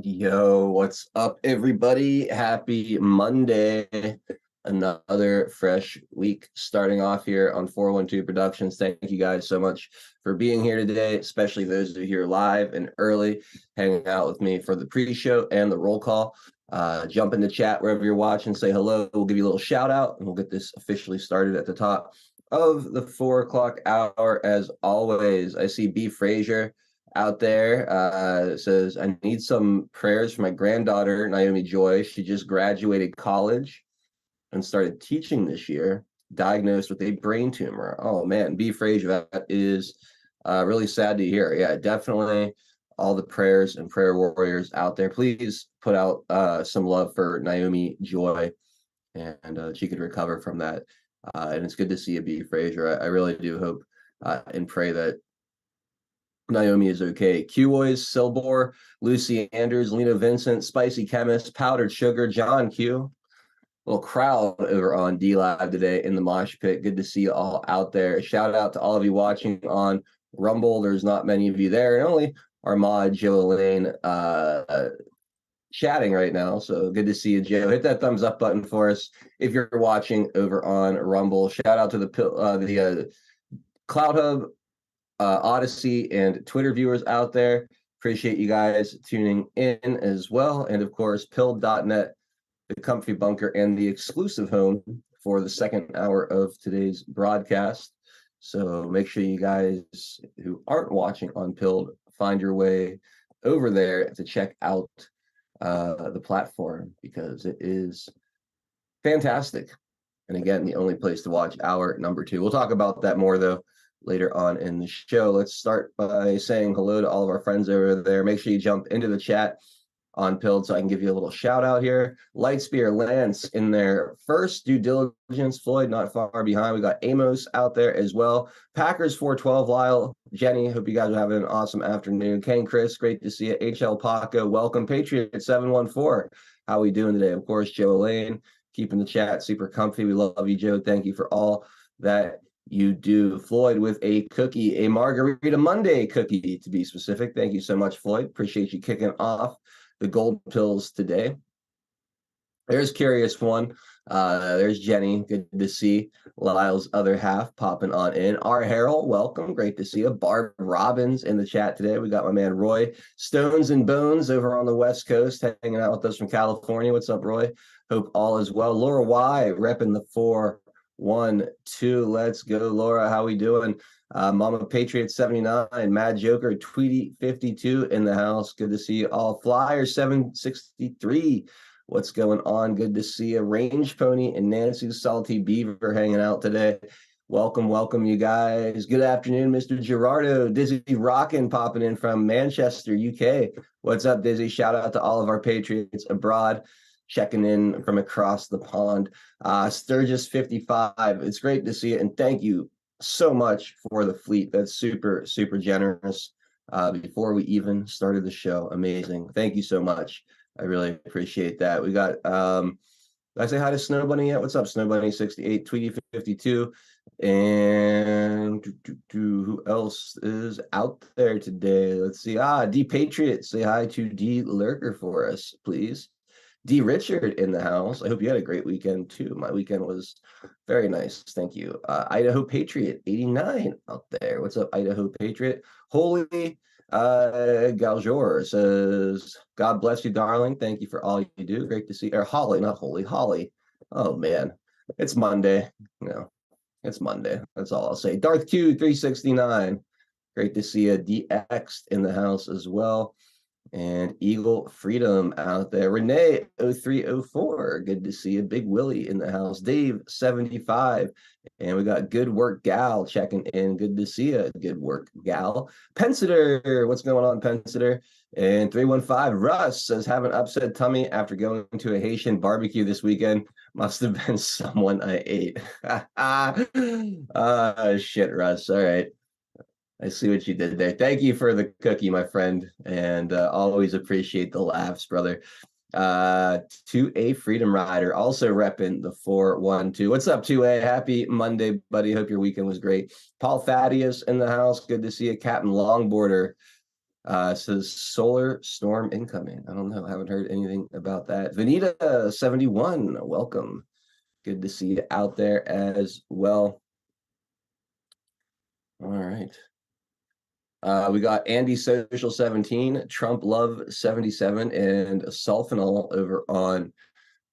Yo, what's up, everybody? Happy Monday. Another fresh week starting off here on 412 Productions. Thank you guys so much for being here today, especially those who are here live and early, hanging out with me for the pre-show and the roll call. Jump in the chat wherever you're watching, say hello. We'll give you a little shout out, and we'll get this officially started at the top of the 4 o'clock hour. As always, I see B. Frazier out there. Says, I need some prayers for my granddaughter, Naomi Joy. She just graduated college and started teaching this year, diagnosed with a brain tumor. Oh, man, B. Frazier, that is really sad to hear. Yeah, definitely all the prayers and prayer warriors out there. Please put out some love for Naomi Joy, and she could recover from that. And it's good to see you, B. Frazier. I really do hope and pray that Naomi is okay. Q-Boys, Silbor, Lucy Anders, Lena Vincent, Spicy Chemist, Powdered Sugar, John Q. Little crowd over on D Live today in the mosh pit. Good to see you all out there. Shout out to all of you watching on Rumble. There's not many of you there, and only our mod Joe Elaine chatting right now. So good to see you, Joe. Hit that thumbs up button for us if you're watching over on Rumble. Shout out to the Cloud Hub, Odyssey, and Twitter viewers out there. Appreciate you guys tuning in as well. And of course, pilled.net, the comfy bunker, and the exclusive home for the second hour of today's broadcast. So make sure you guys who aren't watching on Pilled find your way over there to check out the platform, because it is fantastic. And again, the only place to watch hour number 2. We'll talk about that more, though, later on in the show. Let's start by saying hello to all of our friends over there. Make sure you jump into the chat on Pilled so I can give you a little shout out here. Lightspear, Lance in their first due diligence. Floyd not far behind. We got Amos out there as well. Packers 412, Lyle, Jenny, hope you guys are having an awesome afternoon. Ken, Chris, great to see you. HL Paco, welcome. Patriot 714, how we doing today? Of course, Joe Lane, keeping the chat super comfy. We love you, Joe. Thank you for all that you do. Floyd with a cookie, a Margarita Monday cookie to be specific. Thank you so much, Floyd. Appreciate you kicking off the gold pills today. There's Curious One. There's Jenny. Good to see Lyle's other half popping on in. R. Harrell, welcome. Great to see you. Barb Robbins in the chat today. We got my man Roy Stones and Bones over on the West Coast hanging out with us from California. What's up, Roy? Hope all is well. Laura Y repping the 412. Let's go, Laura. How we doing? Mama Patriot 79, Mad Joker, Tweety 52 in the house. Good to see you all. Flyer 763. What's going on? Good to see you. Range Pony and Nancy Salty Beaver hanging out today. Welcome, you guys. Good afternoon, Mr. Gerardo. Dizzy Rockin' popping in from Manchester, UK. What's up, Dizzy? Shout out to all of our Patriots abroad, checking in from across the pond. Sturgis 55. It's great to see you, and thank you so much for the fleet. That's super generous. Before we even started the show, amazing. Thank you so much. I really appreciate that. We got did I say hi to Snow Bunny yet? What's up, Snow Bunny 68, Tweety 52, and who else is out there today? Let's see. D Patriot, say hi to D Lurker for us, please. D Richard in the house. I hope you had a great weekend too. My weekend was very nice. Thank you. Idaho Patriot 89 out there. What's up, Idaho Patriot? Holy Galjor says, God bless you, darling. Thank you for all you do. Great to see. Or Holly, not Holy, Holly. Oh man, it's Monday. No, it's Monday. That's all I'll say. Darth Q 369. Great to see you. DX in the house as well. And Eagle Freedom out there. Renee 0304. Good to see you. Big Willie in the house. Dave 75. And we got Good Work Gal checking in. Good to see you. Good Work Gal. Pensiter. What's going on, Pensiter? And 315. Russ says, have an upset tummy after going to a Haitian barbecue this weekend. Must have been someone I ate. Shit, Russ. All right. I see what you did there. Thank you for the cookie, my friend, and always appreciate the laughs, brother. To a Freedom Rider, also repping the 412. What's up, 2A? Happy Monday, buddy. Hope your weekend was great. Paul Thaddeus in the house. Good to see you. Captain Longboarder Says solar storm incoming. I don't know. I haven't heard anything about that. Vanita 71, welcome. Good to see you out there as well. All right. We got Andy Social 17, Trump Love 77, and Sulfanol over on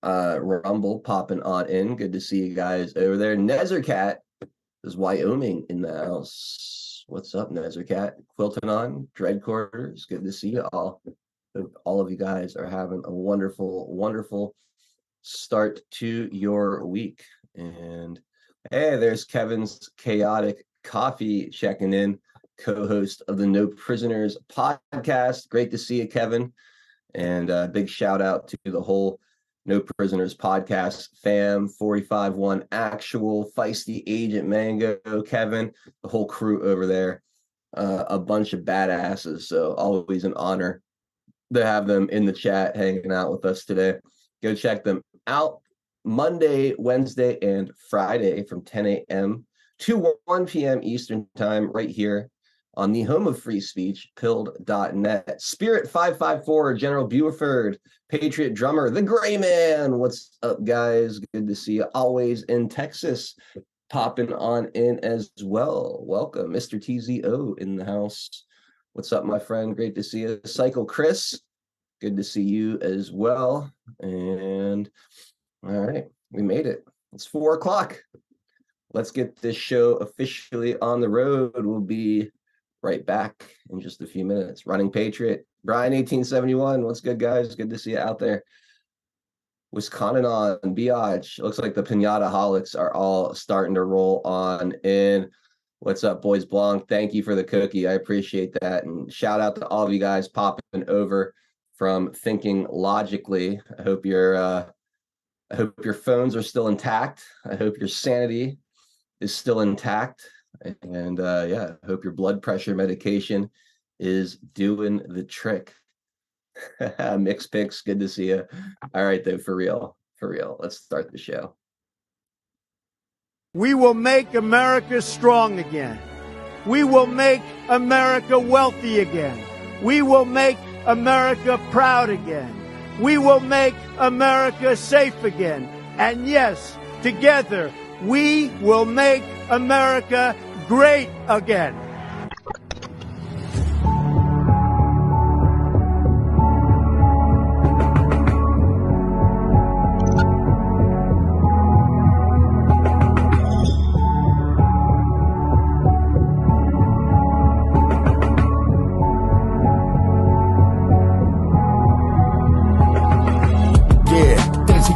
Rumble popping on in. Good to see you guys over there. Nezercat is Wyoming in the house. What's up, Nezercat? Quilting on, Dread Quarters. Good to see you all. Hope all of you guys are having a wonderful, wonderful start to your week. And hey, there's Kevin's Chaotic Coffee checking in, co-host of the No Prisoners podcast. Great to see you, Kevin. And a big shout out to the whole No Prisoners podcast fam, 45-1 Actual, Feisty Agent Mango, Kevin, the whole crew over there, a bunch of badasses. So always an honor to have them in the chat hanging out with us today. Go check them out Monday, Wednesday, and Friday from 10 a.m. to 1 p.m. Eastern time right here on the home of free speech, pilled.net. Spirit 554, General Buford, Patriot Drummer, the Gray Man. What's up, guys? Good to see you. Always in Texas, popping on in as well. Welcome, Mr. TZO in the house. What's up, my friend? Great to see you. Cycle Chris, good to see you as well. And all right, we made it. It's 4 o'clock. Let's get this show officially on the road. We'll be right back in just a few minutes. Running Patriot, Brian 1871. What's good, guys? Good to see you out there. Wisconsin on Biatch. Looks like the Pinata Holics are all starting to roll on in. What's up, boys? Blanc, thank you for the cookie. I appreciate that. And shout out to all of you guys popping over from Thinking Logically. I hope your phones are still intact. I hope your sanity is still intact. And yeah, I hope your blood pressure medication is doing the trick. Mixed picks, good to see you. All right, though, for real, let's start the show. We will make America strong again. We will make America wealthy again. We will make America proud again. We will make America safe again. And yes, together, we will make America great again.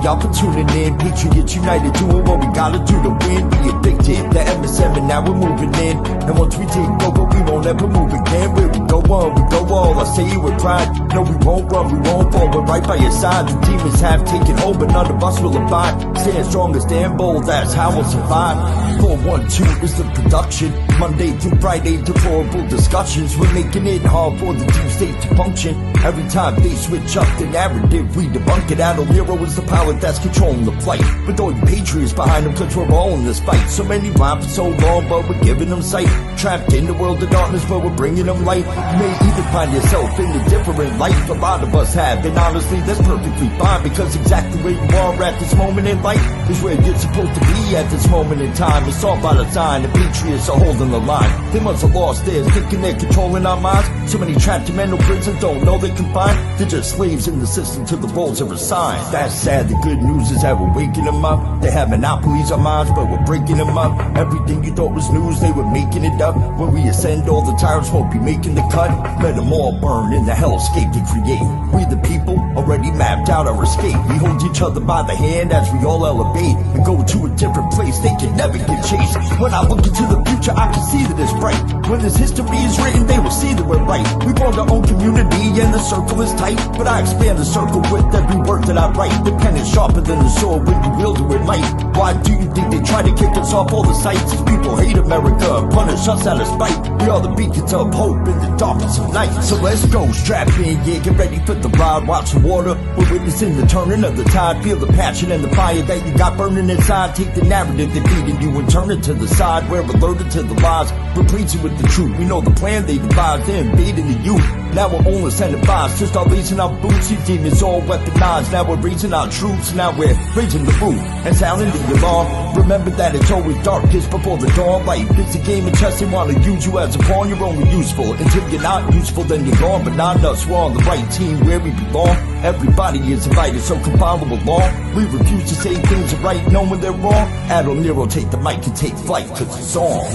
Y'all for tuning in, Patriots United, doing what we gotta do to win. Be addicted, the MS7, now we're moving in. And once we take over, we won't ever move again. Where we go on, we go all, I say it with pride. No, we won't run, we won't fall, we're right by your side. The demons have taken hold, but none of us will abide. Stand strong and stand bold, that's how we'll survive. 412 is the production, Monday through Friday, deplorable discussions. We're making it hard for the two states to function. Every time they switch up the narrative, we debunk it. Adult hero is the power that's controlling the flight. With all the patriots behind them, cause we're all in this fight. So many rhymes for so long, but we're giving them sight. Trapped in the world of darkness, but we're bringing them light. You may even find yourself in a different life. A lot of us have, and honestly, that's perfectly fine. Because exactly where you are at this moment in life is where you're supposed to be at this moment in time. It's all by design, the patriots are holding the line. They must have lost theirs, thinking they're controlling our minds. So many trapped in mental prisons don't know they're confined. They're just slaves in the system till the roles are assigned. That's sad, the good news is that we're waking them up. They have monopolies on minds, but we're breaking them up. Everything you thought was news, they were making it up. When we ascend, all the tyrants won't be making the cut. Let them all burn in the hellscape they create. We the people already mapped out our escape. We hold each other by the hand as we all elevate and go to a different place. They can never get chased. When I look into the future, I can see that it's bright. When this history is written, they will see that we're right. We formed our own community and the circle is tight. But I expand the circle with every word that I write. The pen is sharper than the sword when you wield it with might. Why do you think they try to kick us off all the sites? These people hate defeat America, punish us out of spite. We are the beacons of hope in the darkness of night. So let's go, strap in, yeah, get ready for the ride. Watch the water, we're witnessing the turning of the tide. Feel the passion and the fire that you got burning inside. Take the narrative they're feeding you and turn it to the side. We're alerted to the lies, we're preaching with the truth. We know the plan they devised, they're invading the youth. Now we're only incentivized to start raising our boots. These demons all weaponized. Now we're raising our troops. Now we're raising the boot and sounding the alarm. Remember that it's always darkest before the dawn. Life is a game of chess. They want to use you as a pawn. You're only useful until you're not useful. Then you're gone, but not us. We're on the right team where we belong. Everybody is invited, so come follow along. We refuse to say things are right, knowing they're wrong. Admiral Nero, take the mic and take flight, 'cause it's on.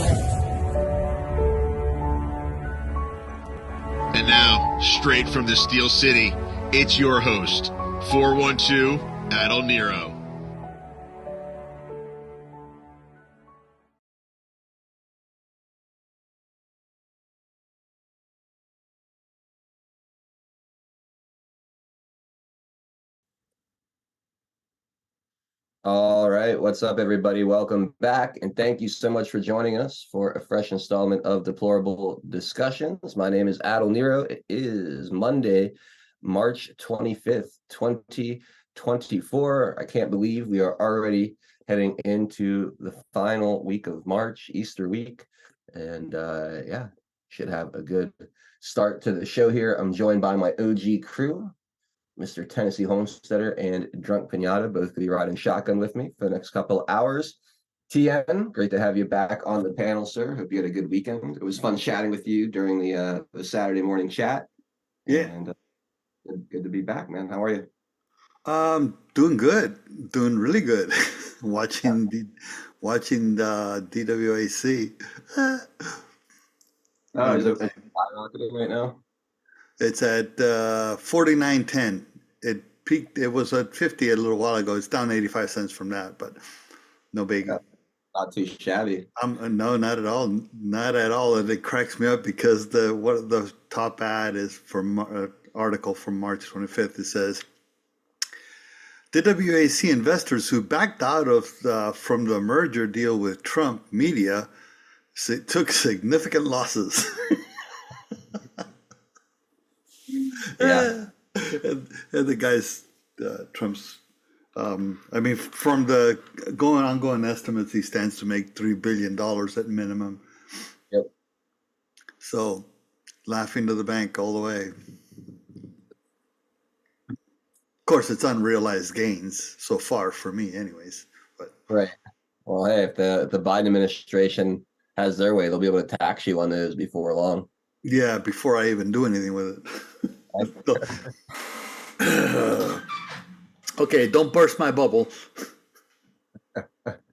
And now, straight from the Steel City, it's your host, 412 Admiral Nero. All right, what's up, everybody? Welcome back, and thank you so much for joining us for a fresh installment of Deplorable Discussions. My name is Admiral Nero. It is Monday, March 25th, 2024. I can't believe we are already heading into the final week of March, Easter week, and yeah, should have a good start to the show here. I'm joined by my OG crew, Mr. Tennessee Homesteader and Drunk Pinata, both could be riding shotgun with me for the next couple of hours. TN, great to have you back on the panel, sir. Hope you had a good weekend. It was fun chatting with you during the Saturday morning chat. Yeah. And good to be back, man. How are you? Doing good, doing really good. watching the DWAC. Oh, is it skyrocketing right now? It's at 49.10. It peaked. It was at 50 a little while ago. It's down 85 cents from that, but no biggie. Yeah, not too shabby. No, not at all. Not at all. And it cracks me up because the top ad is from an article from March 25th. It says, DWAC investors who backed out of from the merger deal with Trump Media took significant losses. Yeah. and the guy's Trump's. I mean, from the ongoing estimates, he stands to make $3 billion at minimum. Yep. So, laughing to the bank all the way. Of course, it's unrealized gains so far for me, anyways. But right. Well, hey, if the Biden administration has their way, they'll be able to tax you on those before long. Yeah, before I even do anything with it. Okay, don't burst my bubble.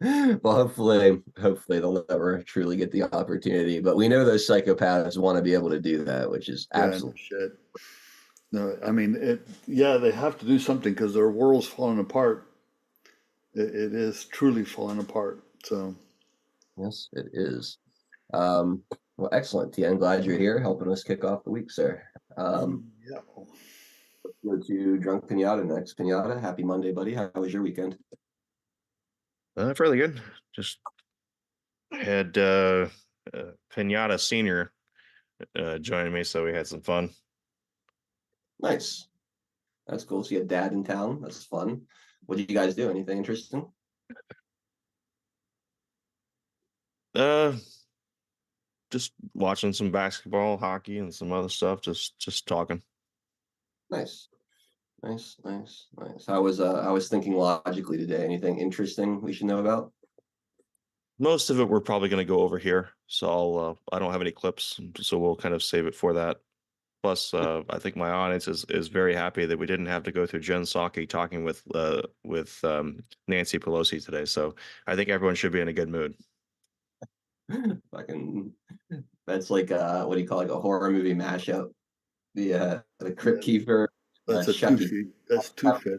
Well, hopefully they'll never truly get the opportunity. But we know those psychopaths want to be able to do that, which is absolutely shit. No, I mean, they have to do something because their world's falling apart. It is truly falling apart. So, yes, it is. Well, excellent, T. I'm glad you're here helping us kick off the week, sir. yeah. Let's go to Drunk Pinata next. Pinata, happy Monday, buddy. How was your weekend? Fairly good. Just had Pinata Senior joining me, so we had some fun. Nice. That's cool. So you had dad in town. That's fun. What did you guys do? Anything interesting? Just watching some basketball, hockey, and some other stuff. Just talking. Nice. I was thinking logically today. Anything interesting we should know about? Most of it we're probably going to go over here, so I don't have any clips, so we'll kind of save it for that. Plus, I think my audience is very happy that we didn't have to go through Jen Psaki talking with Nancy Pelosi today. So I think everyone should be in a good mood. Fucking, that's like what do you call it, like a horror movie mashup? The Crypt Keeper. That's a Chucky. That's 2/5.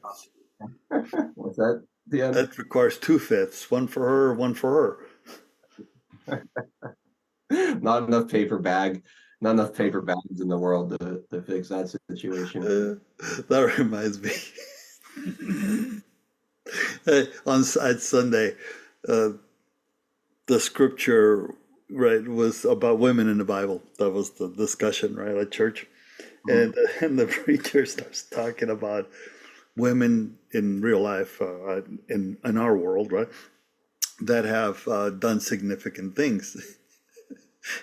What's that? Yeah. That requires 2/5. One for her, one for her. Not enough paper bags in the world to fix that situation. That reminds me. On Sunday, the scripture, right, was about women in the Bible. That was the discussion, right, at church. And and the preacher starts talking about women in real life, in our world, right, that have done significant things.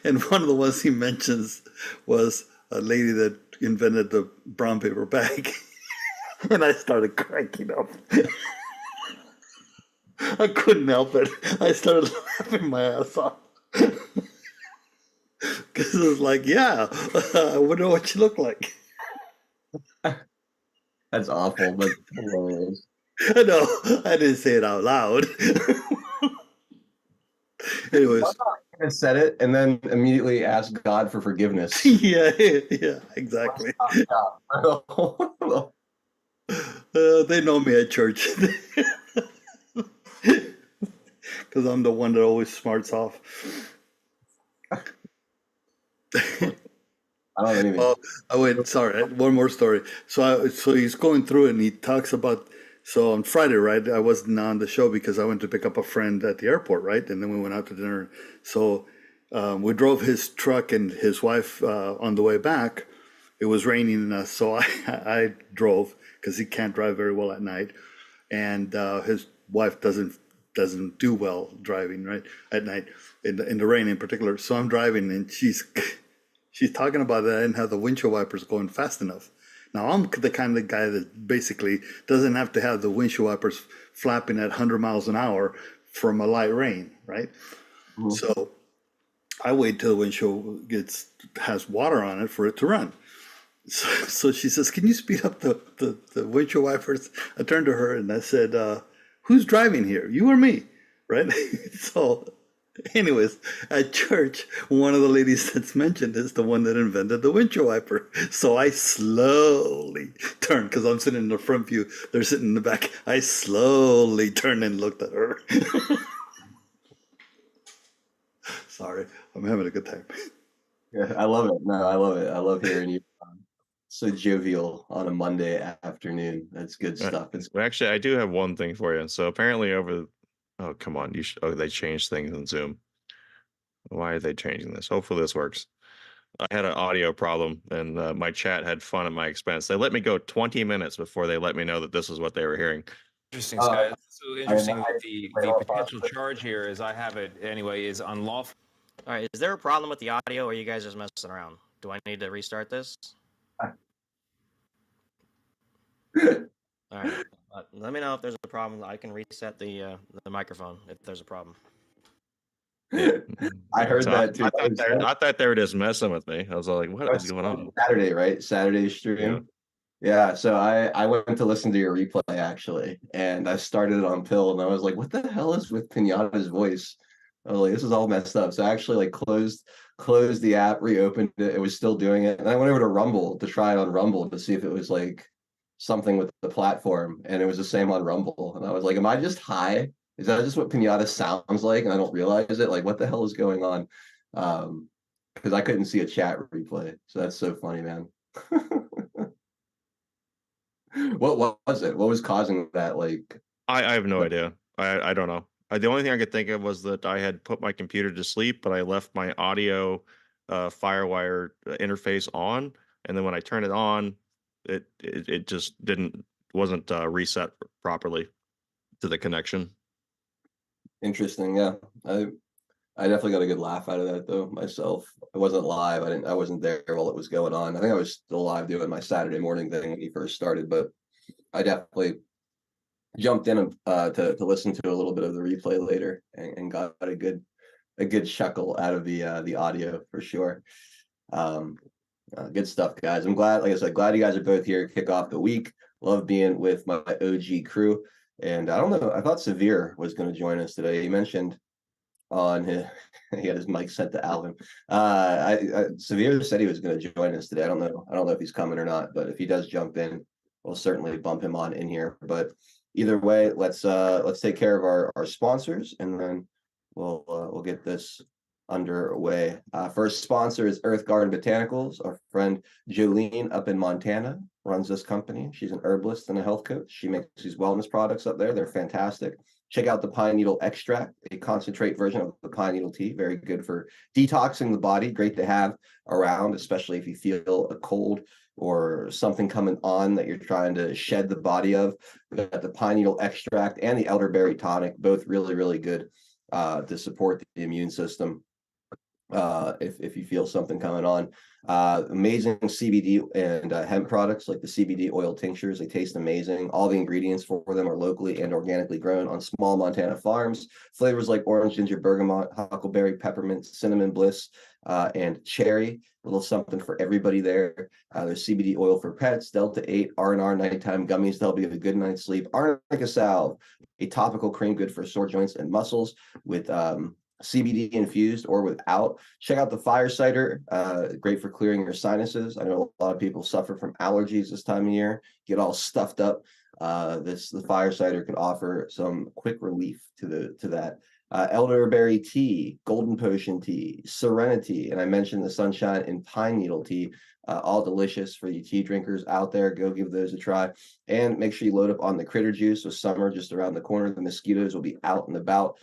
And one of the ones he mentions was a lady that invented the brown paper bag. And I started cracking up. I couldn't help it. I started laughing my ass off. Because it was like, yeah, I wonder what she looked like. That's awful, but hilarious. I know, I didn't say it out loud. Anyways, I said it and then immediately asked God for forgiveness. yeah, exactly. They know me at church. Because I'm the one that always smarts off. I don't even. Oh, wait, sorry. One more story. So he's going through it and he talks about. So on Friday, right? I wasn't on the show because I went to pick up a friend at the airport, right? And then we went out to dinner. So we drove his truck and his wife on the way back. It was raining, so I drove because he can't drive very well at night, and his wife doesn't do well driving right at night in the rain in particular. So I'm driving and she's talking about that I didn't have the windshield wipers going fast enough. Now I'm the kind of guy that basically doesn't have to have the windshield wipers flapping at 100 miles an hour from a light rain, right? Mm-hmm. So I wait till the windshield has water on it for it to run. So she says, "Can you speed up the windshield wipers?" I turned to her and I said, "Who's driving here? You or me?" Right? So anyways, at church, one of the ladies that's mentioned is the one that invented the windshield wiper. So I slowly turned, because I'm sitting in the front view, they're sitting in the back. I slowly turned and looked at her. Sorry, I'm having a good time. Yeah, I love it. No, I love it. I love hearing you so jovial on a Monday afternoon. That's good stuff. Well, actually, I do have one thing for you. So apparently oh, come on. They changed things in Zoom. Why are they changing this? Hopefully this works. I had an audio problem and my chat had fun at my expense. They let me go 20 minutes before they let me know that this is what they were hearing. Interesting, Scott. So interesting that the potential charge here, as I have it anyway, is unlawful. All right, is there a problem with the audio, or are you guys just messing around? Do I need to restart this? All right, let me know if there's a problem. I can reset the microphone if there's a problem. I heard that too. I thought they were just messing with me. I was like, what is going on? Saturday, right? Saturday stream. Yeah, so I went to listen to your replay actually, and I started it on Pill, and I was like, what the hell is with Pinata's voice? I was like, this is all messed up. So I actually like closed the app, reopened it. It was still doing it. And I went over to Rumble to try it on Rumble to see if it was like something with the platform. And it was the same on Rumble. And I was like, am I just high? Is that just what Pinata sounds like? And I don't realize it. Like, what the hell is going on? Because I couldn't see a chat replay. So that's so funny, man. What was it? What was causing that? Like, I have no idea. I don't know. The only thing I could think of was that I had put my computer to sleep, but I left my audio FireWire interface on, and then when I turned it on, it just wasn't reset properly to the connection. Interesting. Yeah, I definitely got a good laugh out of that though myself. I wasn't live. I wasn't there while it was going on. I think I was still live doing my Saturday morning thing when he first started, but I definitely jumped in to listen to a little bit of the replay later and got a good chuckle out of the audio for sure. Good stuff, guys. I'm glad, like I said, glad you guys are both here to kick off the week. Love being with my OG crew. And I don't know, I thought Severe was going to join us today. He mentioned on his he had his mic set to Alvin. Severe said he was going to join us today. I don't know if he's coming or not, but if he does jump in, we'll certainly bump him on in here. But either way, let's take care of our sponsors, and then we'll get this underway. First sponsor is Earth Garden Botanicals. Our friend Jolene up in Montana runs this company. She's an herbalist and a health coach. She makes these wellness products up there. They're fantastic. Check out the pine needle extract, a concentrate version of the pine needle tea. Very good for detoxing the body. Great to have around, especially if you feel a cold or something coming on that you're trying to shed the body of. We've got the pine needle extract and the elderberry tonic, both really, really good to support the immune system. If you feel something coming on. Amazing CBD and hemp products like the CBD oil tinctures. They taste amazing. All the ingredients for them are locally and organically grown on small Montana farms. Flavors like orange, ginger, bergamot, huckleberry, peppermint, cinnamon bliss, and cherry. A little something for everybody there. There's CBD oil for pets, Delta 8, R&R nighttime gummies to help you get a good night's sleep. Arnica salve, a topical cream good for sore joints and muscles with CBD infused or without. Check out the fire cider, great for clearing your sinuses. I know a lot of people suffer from allergies this time of year, get all stuffed up. The fire cider can offer some quick relief to that. Elderberry tea, golden potion tea, serenity, and I mentioned the sunshine and pine needle tea. All delicious for you tea drinkers out there. Go give those a try, and make sure you load up on the critter juice. With summer just around the corner, the mosquitoes will be out and about,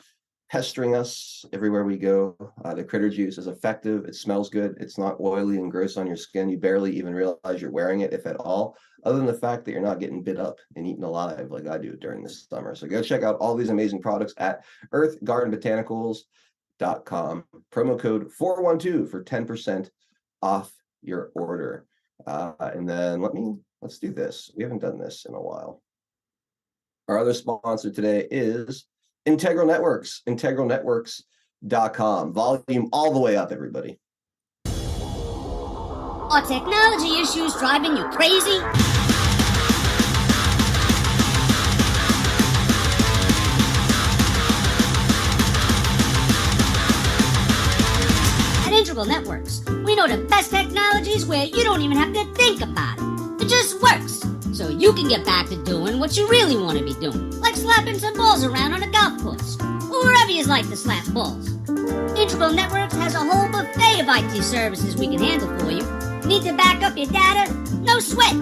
pestering us everywhere we go. The critter juice is effective. It smells good. It's not oily and gross on your skin. You barely even realize you're wearing it, if at all, other than the fact that you're not getting bit up and eaten alive like I do during this summer. So go check out all these amazing products at earthgardenbotanicals.com. Promo code 412 for 10% off your order. And then let's do this. We haven't done this in a while. Our other sponsor today is Integral Networks, integralnetworks.com. Volume all the way up, everybody. Are technology issues driving you crazy? At Integral Networks, we know the best technologies where you don't even have to think about it. It just works. So you can get back to doing what you really want to be doing, like slapping some balls around on a golf course, or wherever you like to slap balls. Integral Networks has a whole buffet of IT services we can handle for you. Need to back up your data? No sweat.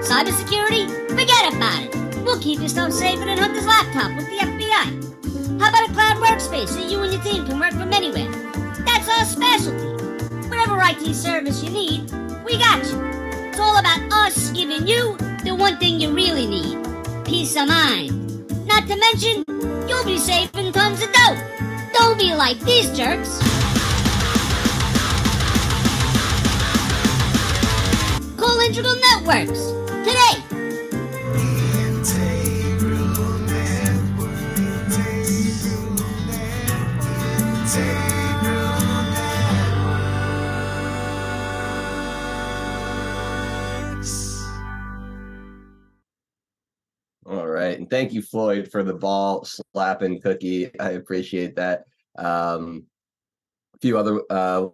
Cybersecurity? Forget about it. We'll keep your stuff safer than Hunter's laptop with the FBI. How about a cloud workspace so you and your team can work from anywhere? That's our specialty. Whatever IT service you need, we got you. It's all about us giving you the one thing you really need, peace of mind. Not to mention, you'll be saving tons of dough. Don't be like these jerks. Call Integral Networks today. Integral Networks. All right. And thank you, Floyd, for the ball slapping cookie. I appreciate that. A few other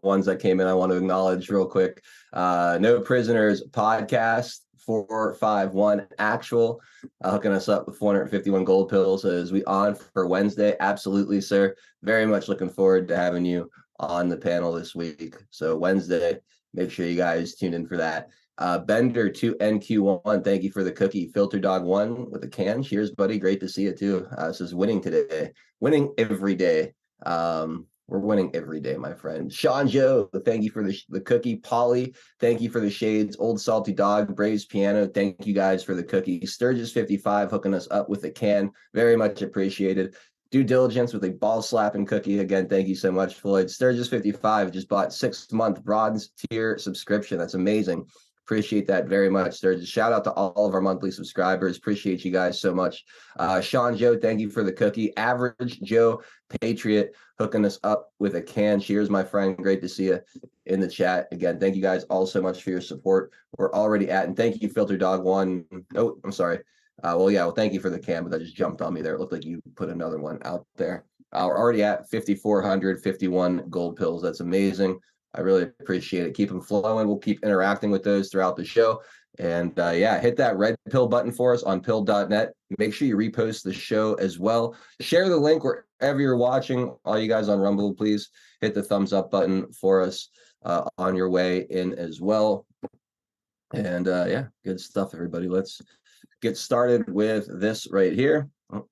ones that came in I want to acknowledge real quick. No Prisoners podcast 451 actual hooking us up with 451 gold pills as we on for Wednesday. Absolutely, sir. Very much looking forward to having you on the panel this week. So Wednesday, make sure you guys tune in for that. Bender 2NQ1, thank you for the cookie. Filter Dog 1 with a can. Cheers, buddy. Great to see you too. This is winning today. Winning every day. We're winning every day, my friend. Sean Joe, thank you for the cookie. Polly, thank you for the shades. Old Salty Dog, Braves Piano, thank you guys for the cookie. Sturgis55 hooking us up with a can. Very much appreciated. Due Diligence with a ball slapping cookie. Again, thank you so much, Floyd. Sturgis55 just bought 6-month bronze tier subscription. That's amazing. Appreciate that very much, Sturgis. Shout out to all of our monthly subscribers. Appreciate you guys so much. Sean Joe, thank you for the cookie. Average Joe Patriot hooking us up with a can. Cheers, my friend. Great to see you in the chat. Again, thank you guys all so much for your support. We're already at, and thank you, Filter Dog 1. Oh, I'm sorry. Well, thank you for the can, but that just jumped on me there. It looked like you put another one out there. We're already at 5,451 gold pills. That's amazing. I really appreciate it. Keep them flowing. We'll keep interacting with those throughout the show. And hit that red pill button for us on pill.net. Make sure you repost the show as well. Share the link wherever you're watching. All you guys on Rumble, please hit the thumbs up button for us on your way in as well. And good stuff, everybody. Let's get started with this right here. Oh,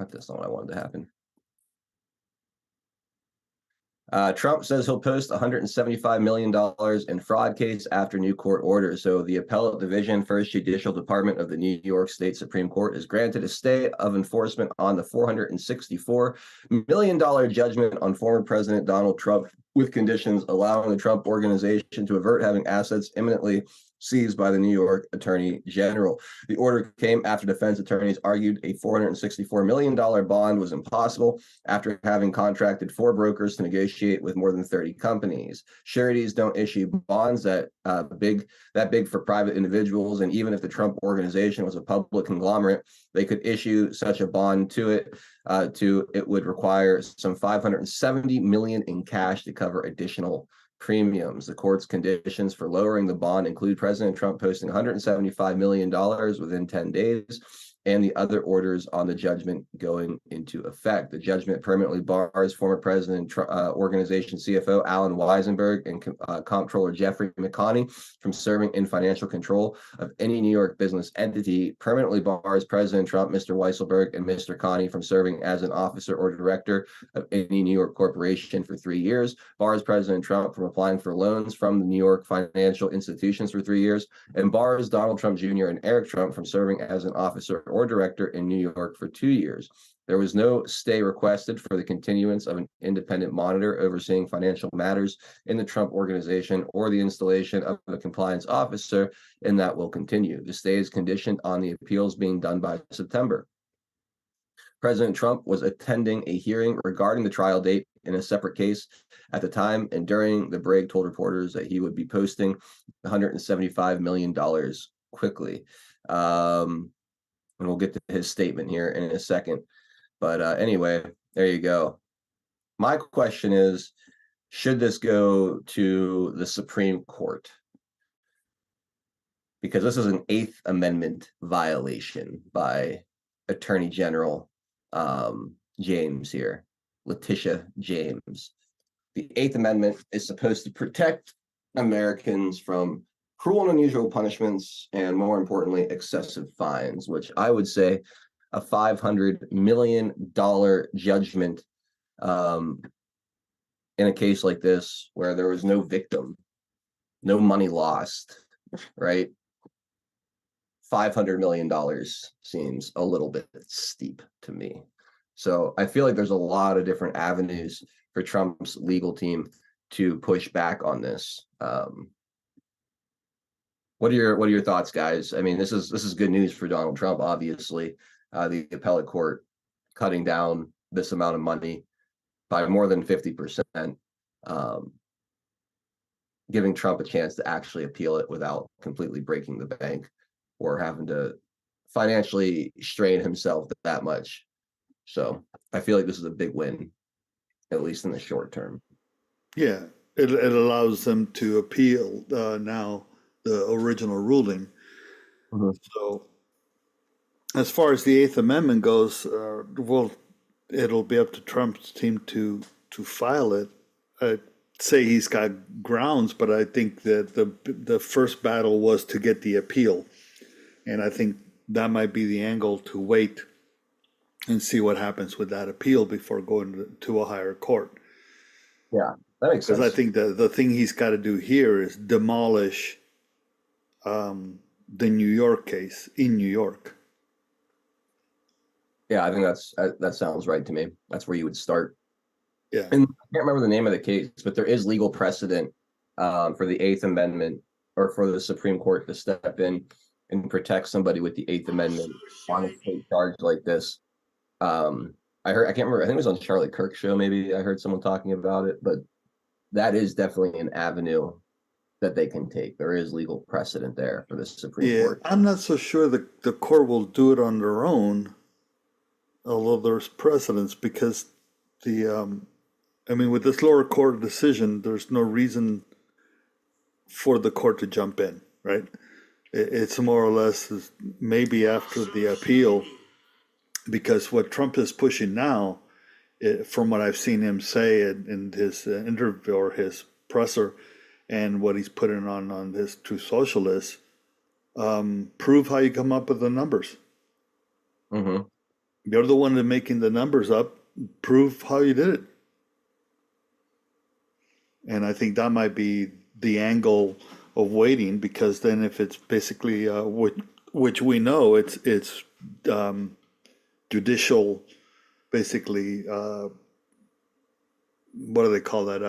That's not what I wanted to happen. Trump says he'll post $175 million in fraud case after new court order. So the Appellate Division, First Judicial Department of the New York State Supreme Court is granted a stay of enforcement on the $464 million judgment on former President Donald Trump, with conditions allowing the Trump Organization to avert having assets imminently seized by the New York Attorney General. The order came after defense attorneys argued a $464 million bond was impossible after having contracted 4 brokers to negotiate with more than 30 companies. Sureties don't issue bonds that big for private individuals, and even if the Trump Organization was a public conglomerate, they could issue such a bond to it. It would require some $570 million in cash to cover additional premiums. The court's conditions for lowering the bond include President Trump posting $175 million within 10 days and the other orders on the judgment going into effect. The judgment permanently bars former President Organization CFO Alan Weisenberg and Comptroller Jeffrey McConney from serving in financial control of any New York business entity, permanently bars President Trump, Mr. Weisselberg, and Mr. Connie from serving as an officer or director of any New York corporation for 3 years, bars President Trump from applying for loans from the New York financial institutions for 3 years, and bars Donald Trump Jr. and Eric Trump from serving as an officer or director in New York for 2 years. There was no stay requested for the continuance of an independent monitor overseeing financial matters in the Trump Organization or the installation of a compliance officer, and that will continue. The stay is conditioned on the appeals being done by September. President Trump was attending a hearing regarding the trial date in a separate case at the time, and during the break told reporters that he would be posting $175 million quickly. And we'll get to his statement here in a second. But anyway, there you go. My question is, should this go to the Supreme Court? Because this is an Eighth Amendment violation by Attorney General James here, Letitia James. The Eighth Amendment is supposed to protect Americans from cruel and unusual punishments, and more importantly, excessive fines, which I would say a $500 million judgment in a case like this where there was no victim, no money lost, right? $500 million seems a little bit steep to me. So I feel like there's a lot of different avenues for Trump's legal team to push back on this. What are your thoughts, guys? I mean, this is good news for Donald Trump, obviously. The appellate court cutting down this amount of money by more than 50%, giving Trump a chance to actually appeal it without completely breaking the bank or having to financially strain himself that much. So I feel like this is a big win, at least in the short term. Yeah, it allows them to appeal now the original ruling. Mm-hmm. So as far as the Eighth Amendment goes, well, it'll be up to Trump's team to file it. I'd say he's got grounds, but I think that the first battle was to get the appeal. And I think that might be the angle, to wait and see what happens with that appeal before going to a higher court. Yeah, that makes sense. Because I think the thing he's got to do here is demolish the New York case in New York. Yeah, I think that sounds right to me. That's where you would start. Yeah. And I can't remember the name of the case, but there is legal precedent for the Eighth Amendment, or for the Supreme Court to step in and protect somebody with the Eighth Amendment on a state charge like this. I can't remember, I think it was on Charlie Kirk's show, maybe I heard someone talking about it, but that is definitely an avenue that they can take. There is legal precedent there for the Supreme Court. I'm not so sure the court will do it on their own, although there's precedents, because with this lower court decision, there's no reason for the court to jump in, right? It's more or less maybe after the appeal, because what Trump is pushing now, from what I've seen him say in his interview or his presser, and what he's putting on his Truth Social is, prove how you come up with the numbers. Mm-hmm. You're the one that making the numbers up. Prove how you did it. And I think that might be the angle of waiting, because then if it's basically which we know it's judicial, basically what do they call that?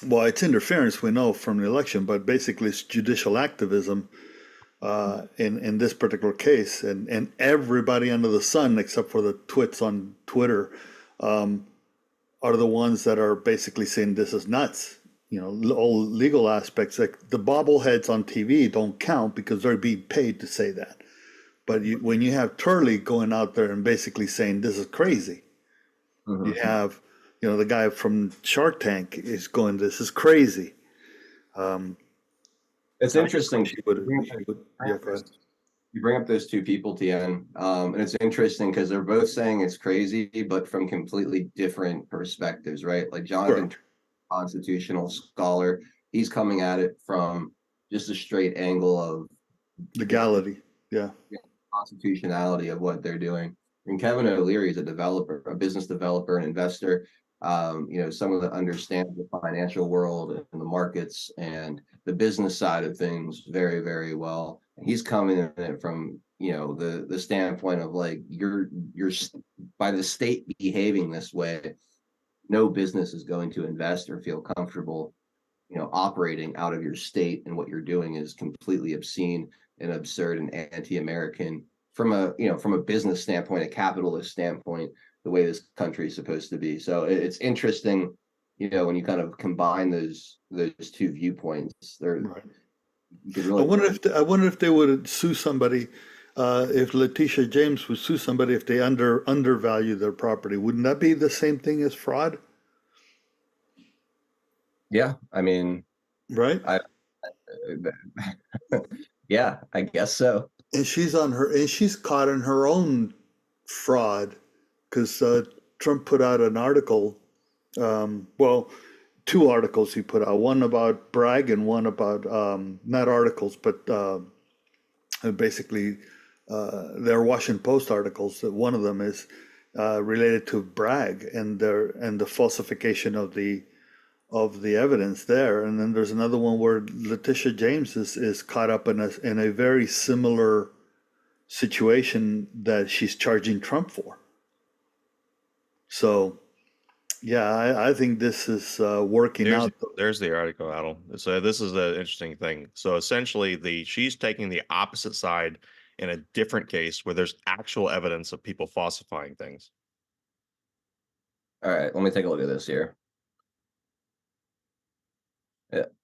Well, it's interference, we know, from the election, but basically it's judicial activism in this particular case, and everybody under the sun except for the twits on Twitter are the ones that are basically saying this is nuts. You know, all legal aspects, like the bobbleheads on TV don't count because they're being paid to say that. But when you have Turley going out there and basically saying this is crazy, you have, you know, the guy from Shark Tank is going, this is crazy. It's interesting. Yeah, you bring up those two people, Tien, and it's interesting because they're both saying it's crazy, but from completely different perspectives, right? Like Jonathan, constitutional scholar, he's coming at it from just a straight angle of legality, constitutionality of what they're doing. And Kevin O'Leary is a developer, a business developer, and investor. You know, someone that understands the financial world and the markets and the business side of things very, very well. And he's coming in it from, you know, the standpoint of like you're by the state behaving this way, no business is going to invest or feel comfortable, you know, operating out of your state, and what you're doing is completely obscene and absurd and anti-American from a business standpoint, a capitalist standpoint, the way this country is supposed to be. So it's interesting, you know, when you kind of combine those two viewpoints. They're right. Really I wonder if they would sue somebody, if Letitia James would sue somebody if they undervalue their property. Wouldn't that be the same thing as fraud? Yeah, I mean, right? Yeah, I guess so. And she's caught in her own fraud, because Trump put out an article, well, two articles he put out, one about Bragg and one about, not articles, but basically they're Washington Post articles. One of them is related to Bragg and the falsification of the evidence there. And then there's another one where Letitia James is caught up in a very similar situation that she's charging Trump for. So, yeah, I think this is working out. There's the article, Adel. So this is the interesting thing. So essentially, she's taking the opposite side in a different case where there's actual evidence of people falsifying things. All right, let me take a look at this here.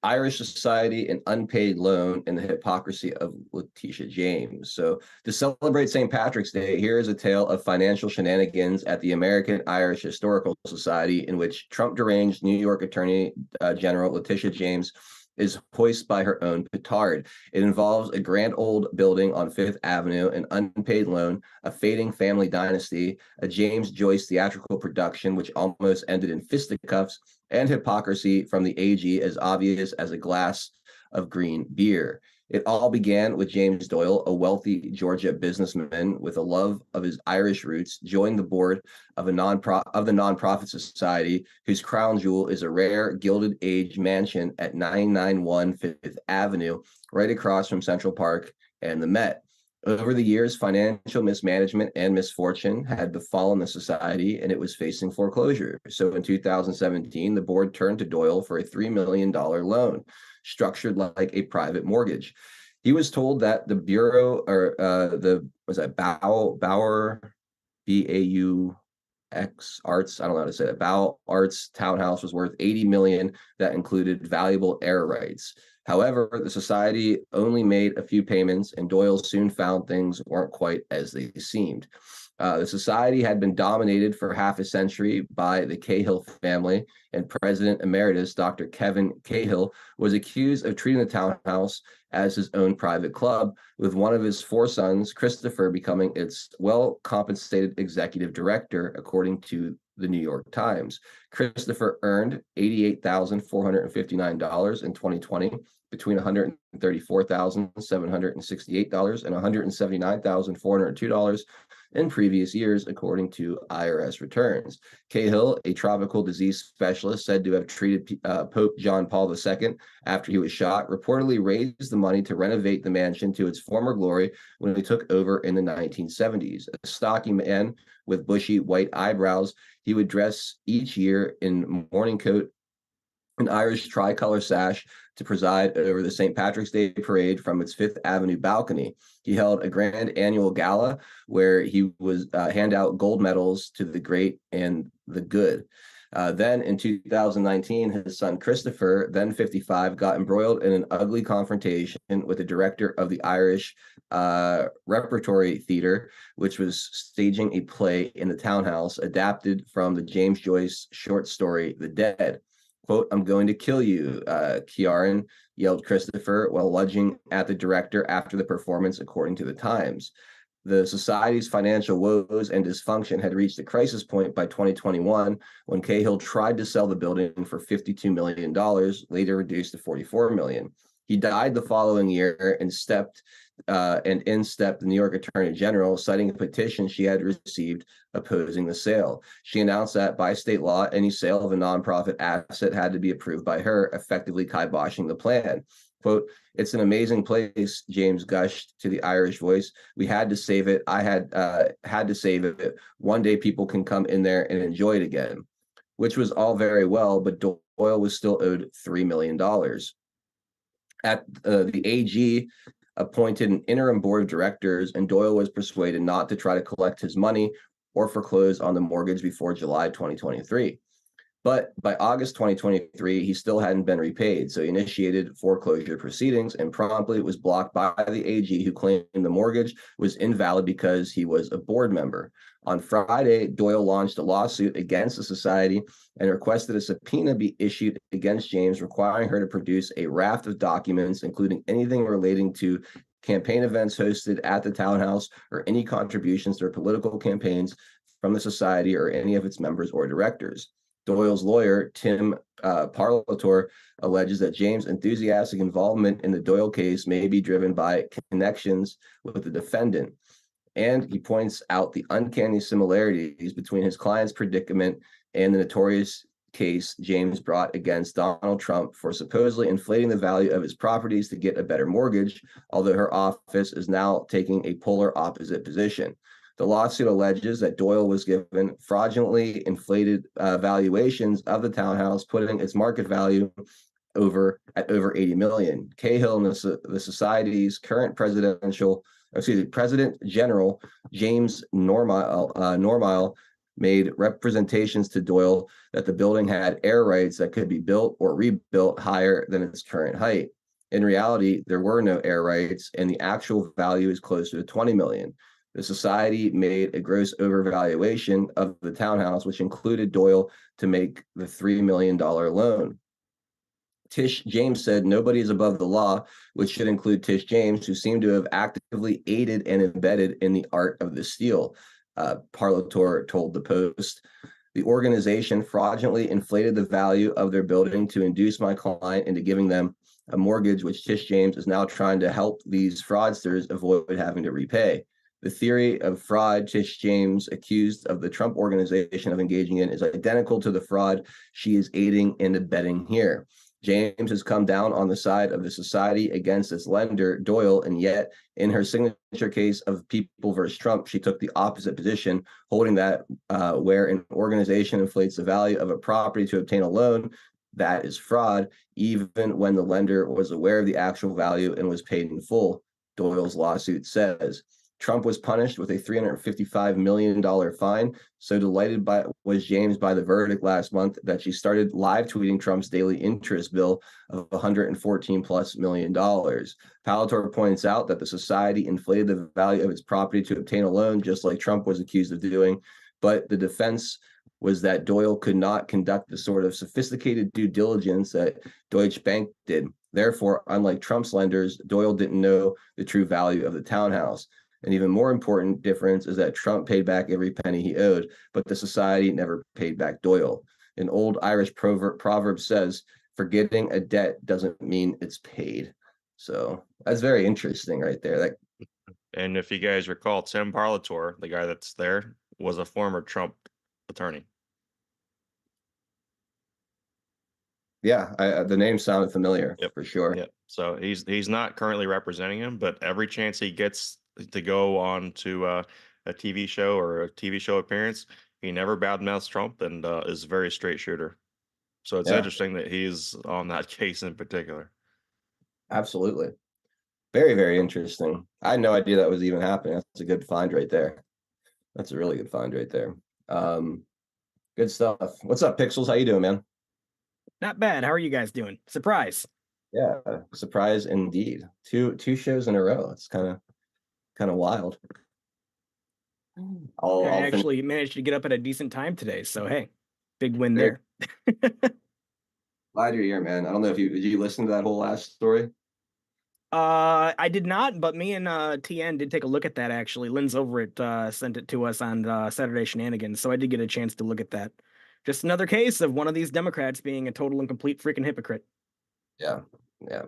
Irish Society, an unpaid loan, and the hypocrisy of Letitia James. So to celebrate St. Patrick's Day, here is a tale of financial shenanigans at the American Irish Historical Society, in which Trump deranged New York Attorney General Letitia James is hoisted by her own petard. It involves a grand old building on Fifth Avenue, an unpaid loan, a fading family dynasty, a James Joyce theatrical production, which almost ended in fisticuffs, and hypocrisy from the AG as obvious as a glass of green beer. It all began with James Doyle, a wealthy Georgia businessman with a love of his Irish roots, joined the board of the nonprofit society, whose crown jewel is a rare Gilded Age mansion at 991 Fifth Avenue, right across from Central Park and the Met. Over the years, financial mismanagement and misfortune had befallen the society, and it was facing foreclosure. So in 2017, the board turned to Doyle for a $3 million loan, structured like a private mortgage. He was told that the Bureau, or Bauer, B-A-U-X Arts, I don't know how to say that, Bauer Arts townhouse was worth $80 million that included valuable air rights. However, the society only made a few payments, and Doyle soon found things weren't quite as they seemed. The society had been dominated for half a century by the Cahill family, and President Emeritus Dr. Kevin Cahill was accused of treating the townhouse as his own private club, with one of his four sons, Christopher, becoming its well-compensated executive director, according to the New York Times. Christopher earned $88,459 in 2020, between $134,768 and $179,402 in previous years, according to IRS returns. Cahill, a tropical disease specialist said to have treated Pope John Paul II after he was shot, reportedly raised the money to renovate the mansion to its former glory when he took over in the 1970s. A stocky man with bushy white eyebrows, he would dress each year in morning coat, an Irish tricolor sash, to preside over the St. Patrick's Day parade from its Fifth Avenue balcony. He held a grand annual gala where he was hand out gold medals to the great and the good. Then in 2019, his son Christopher, then 55, got embroiled in an ugly confrontation with the director of the Irish Repertory Theatre, which was staging a play in the townhouse adapted from the James Joyce short story, The Dead. Quote, "I'm going to kill you, Ciaran," yelled Christopher while lunging at the director after the performance, according to the Times. The society's financial woes and dysfunction had reached a crisis point by 2021 when Cahill tried to sell the building for $52 million, later reduced to $44 million. He died the following year and in stepped the New York Attorney General, citing a petition she had received opposing the sale. She announced that by state law, any sale of a nonprofit asset had to be approved by her, effectively kiboshing the plan. Quote, "It's an amazing place," James gushed to the Irish Voice. "We had to save it. I had to save it. One day people can come in there and enjoy it again," which was all very well, but Doyle was still owed $3 million. At the AG appointed an interim board of directors, and Doyle was persuaded not to try to collect his money or foreclose on the mortgage before July 2023. But by August 2023, he still hadn't been repaid, so he initiated foreclosure proceedings and promptly was blocked by the AG, who claimed the mortgage was invalid because he was a board member. On Friday, Doyle launched a lawsuit against the society and requested a subpoena be issued against James, requiring her to produce a raft of documents, including anything relating to campaign events hosted at the townhouse or any contributions to political campaigns from the society or any of its members or directors. Doyle's lawyer, Tim Parlator, alleges that James' enthusiastic involvement in the Doyle case may be driven by connections with the defendant. And he points out the uncanny similarities between his client's predicament and the notorious case James brought against Donald Trump for supposedly inflating the value of his properties to get a better mortgage, although her office is now taking a polar opposite position. The lawsuit alleges that Doyle was given fraudulently inflated valuations of the townhouse, putting its market value at over 80 million. Cahill and the society's current President General James Normile made representations to Doyle that the building had air rights that could be built or rebuilt higher than its current height. In reality, there were no air rights, and the actual value is closer to 20 million. The society made a gross overvaluation of the townhouse, which included Doyle to make the $3 million loan. Tish James said nobody is above the law, which should include Tish James, who seemed to have actively aided and embedded in the art of the steal, Parlator told the Post. The organization fraudulently inflated the value of their building to induce my client into giving them a mortgage, which Tish James is now trying to help these fraudsters avoid having to repay. The theory of fraud Tish James accused of the Trump organization of engaging in is identical to the fraud she is aiding and abetting here. James has come down on the side of the society against its lender, Doyle, and yet in her signature case of People versus Trump, she took the opposite position, holding that where an organization inflates the value of a property to obtain a loan, that is fraud, even when the lender was aware of the actual value and was paid in full, Doyle's lawsuit says. Trump was punished with a $355 million fine. So delighted was James by the verdict last month that she started live tweeting Trump's daily interest bill of $114+ million. Parlator points out that the society inflated the value of its property to obtain a loan, just like Trump was accused of doing. But the defense was that Doyle could not conduct the sort of sophisticated due diligence that Deutsche Bank did. Therefore, unlike Trump's lenders, Doyle didn't know the true value of the townhouse. An even more important difference is that Trump paid back every penny he owed, but the society never paid back Doyle. An old Irish proverb says, forgetting a debt doesn't mean it's paid. So that's very interesting right there. And if you guys recall, Tim Parlator, the guy that's there, was a former Trump attorney. Yeah, the name sounded familiar for sure. Yep. So he's not currently representing him, but every chance he gets to go on to a TV show or a TV show appearance, he never badmouths Trump and is a very straight shooter. So it's Yeah. interesting that he's on that case in particular. Absolutely. Very, very interesting. I had no idea that was even happening. That's a good find right there. That's a really good find right there. Good stuff. What's up, Pixels? How you doing, man? Not bad. How are you guys doing? Surprise. Yeah, surprise indeed. Two shows in a row. It's kind of wild. I actually managed to get up at a decent time today, so hey, big win there. Glad you're here, man. I don't know if did you listen to that whole last story? I did not, but me and TN did take a look at that actually. Lynn's over it sent it to us on Saturday Shenanigans, so I did get a chance to look at that. Just another case of one of these Democrats being a total and complete freaking hypocrite. Yeah,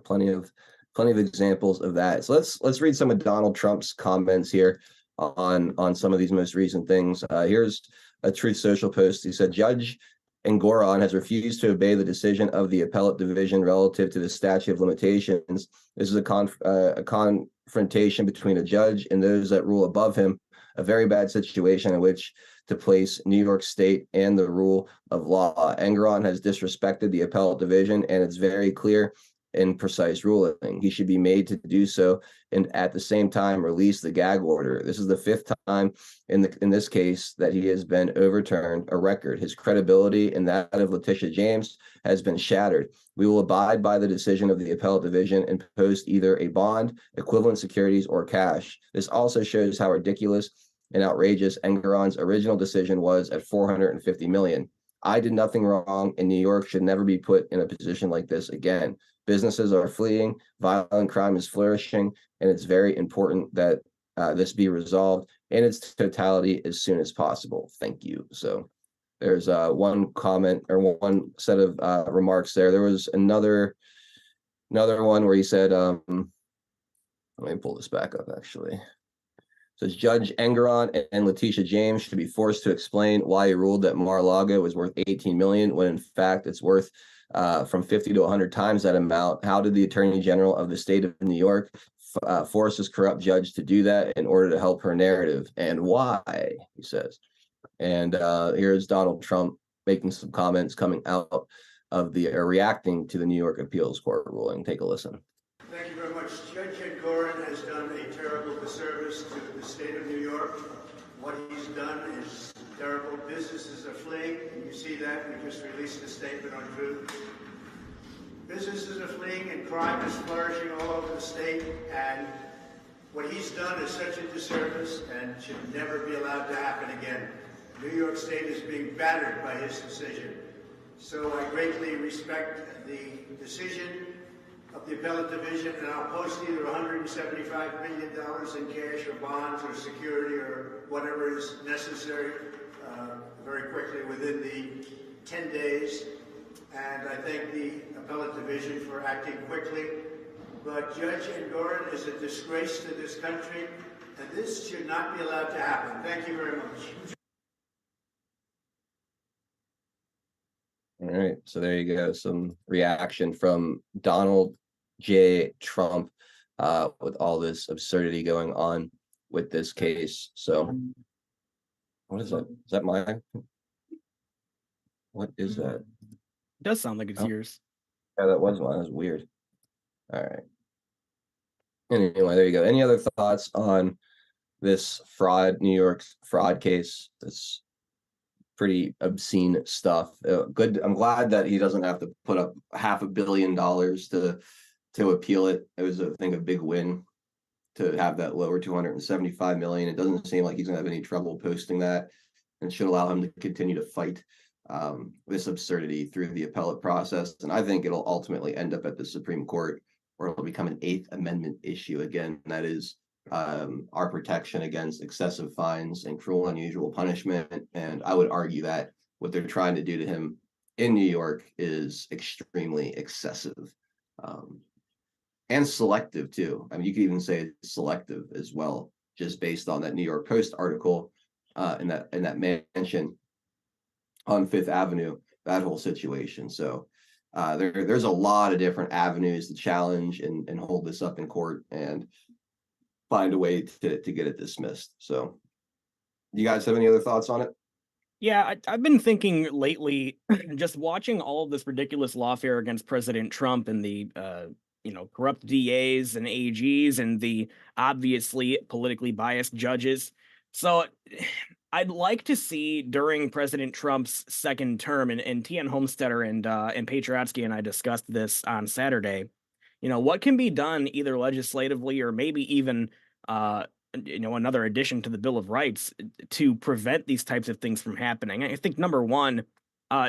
plenty of examples of that. So let's read some of Donald Trump's comments here on some of these most recent things. Here's a Truth Social post. He said, Judge Engoron has refused to obey the decision of the appellate division relative to the statute of limitations. This is a confrontation between a judge and those that rule above him, a very bad situation in which to place New York State and the rule of law. Engoron has disrespected the appellate division, and it's very clear in precise ruling. He should be made to do so and at the same time release the gag order. This is the fifth time in this case that he has been overturned, a record. His credibility and that of Letitia James has been shattered. We will abide by the decision of the appellate division and post either a bond, equivalent securities, or cash. This also shows how ridiculous and outrageous Engoron's original decision was at $450 million. I did nothing wrong, and New York should never be put in a position like this again. Businesses are fleeing, violent crime is flourishing, and it's very important that this be resolved in its totality as soon as possible. Thank you. So there's one comment or one set of remarks there. There was another one where he said, let me pull this back up actually. Says Judge Engoron and Letitia James should be forced to explain why he ruled that Mar-a-Lago was worth $18 million when in fact it's worth from 50 to 100 times that amount. How did the Attorney General of the state of New York force this corrupt judge to do that in order to help her narrative? And why, he says. And here's Donald Trump making some comments coming out of reacting to the New York Appeals Court ruling. Take a listen. Thank you very much. Judge Engoron has done a terrible disservice to the state of New York. What he's done is terrible. Businesses are fleeing, and you see that. We just released a statement on Truth. Businesses are fleeing, and crime is flourishing all over the state, and what he's done is such a disservice and should never be allowed to happen again. New York State is being battered by his decision. So I greatly respect the decision of the appellate division, and I'll post either $175 million in cash or bonds or security or whatever is necessary very quickly within the 10 days. And I thank the appellate division for acting quickly. But Judge Engoron is a disgrace to this country, and this should not be allowed to happen. Thank you very much. All right, so there you go. Some reaction from Donald J. Trump with all this absurdity going on with this case. So, what is that? Is that mine? What is that? It does sound like it's yours. Yeah, that was mine. That was weird. All right. Anyway, there you go. Any other thoughts on this New York fraud case? This pretty obscene stuff. Good. I'm glad that he doesn't have to put up $500 million to appeal it. It was, I think, a big win to have that lower $275 million. It doesn't seem like he's gonna have any trouble posting that, and should allow him to continue to fight this absurdity through the appellate process. And I think it'll ultimately end up at the Supreme Court, where it'll become an Eighth Amendment issue again. And that is our protection against excessive fines and cruel, unusual punishment. And I would argue that what they're trying to do to him in New York is extremely excessive. and selective too. I mean, you could even say it's selective as well, just based on that New York Post article in that mansion on Fifth Avenue, that whole situation. So there's a lot of different avenues to challenge and hold this up in court and find a way to get it dismissed. So, you guys have any other thoughts on it? Yeah, I've been thinking lately, just watching all of this ridiculous lawfare against President Trump and the corrupt DAs and AGs and the obviously politically biased judges. So I'd like to see during President Trump's second term, and Tian Homestetter and Patriotsky and I discussed this on Saturday. What can be done either legislatively or maybe even another addition to the Bill of Rights to prevent these types of things from happening. I think number one,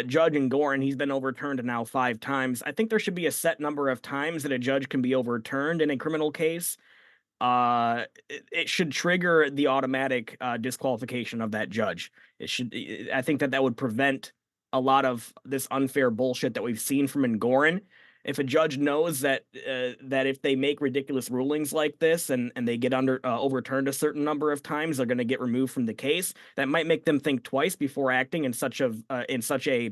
Judge Engoron, he's been overturned now 5 times. I think there should be a set number of times that a judge can be overturned in a criminal case. It should trigger the automatic disqualification of that judge. I think that would prevent a lot of this unfair bullshit that we've seen from Engoron. If a judge knows that if they make ridiculous rulings like this and they get overturned a certain number of times, they're going to get removed from the case. That might make them think twice before acting in such a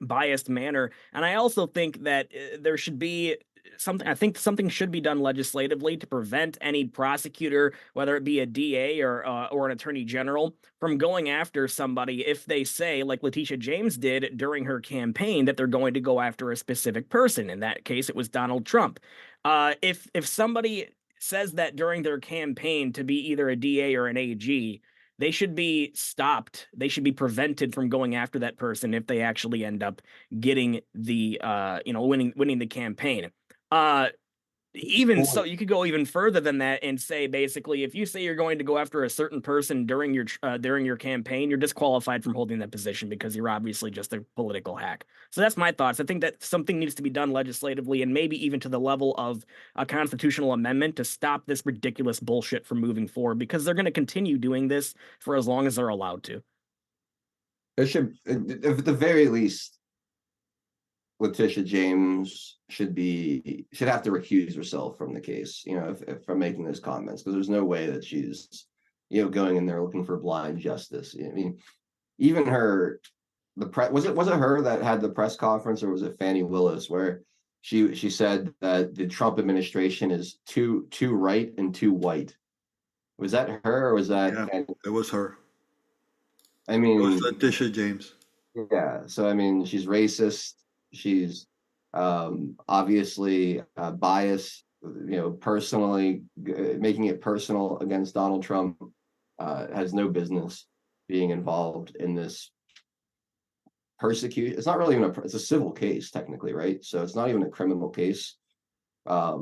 biased manner. And I also think that there should be something. I think something should be done legislatively to prevent any prosecutor, whether it be a DA or an attorney general, from going after somebody if they say, like Letitia James did during her campaign, that they're going to go after a specific person. In that case, it was Donald Trump. If somebody says that during their campaign to be either a DA or an AG, they should be stopped. They should be prevented from going after that person if they actually end up getting the winning the campaign. Even so, you could go even further than that and say, basically, if you say you're going to go after a certain person during your campaign, you're disqualified from holding that position because you're obviously just a political hack. So that's my thoughts. I think that something needs to be done legislatively and maybe even to the level of a constitutional amendment to stop this ridiculous bullshit from moving forward, because they're going to continue doing this for as long as they're allowed to. It should, at the very least, Letitia James should have to recuse herself from the case, if from making those comments, because there's no way that she's, going in there looking for blind justice. I mean, even was it her that had the press conference, or was it Fannie Willis, where she said that the Trump administration is too right and too white? Was that her, or was that? Yeah, it was her. I mean, it was Letitia James. Yeah, so I mean, she's racist. She's obviously biased, personally making it personal against Donald Trump. Has no business being involved in this persecution. It's not really even it's a civil case technically, right? So it's not even a criminal case. But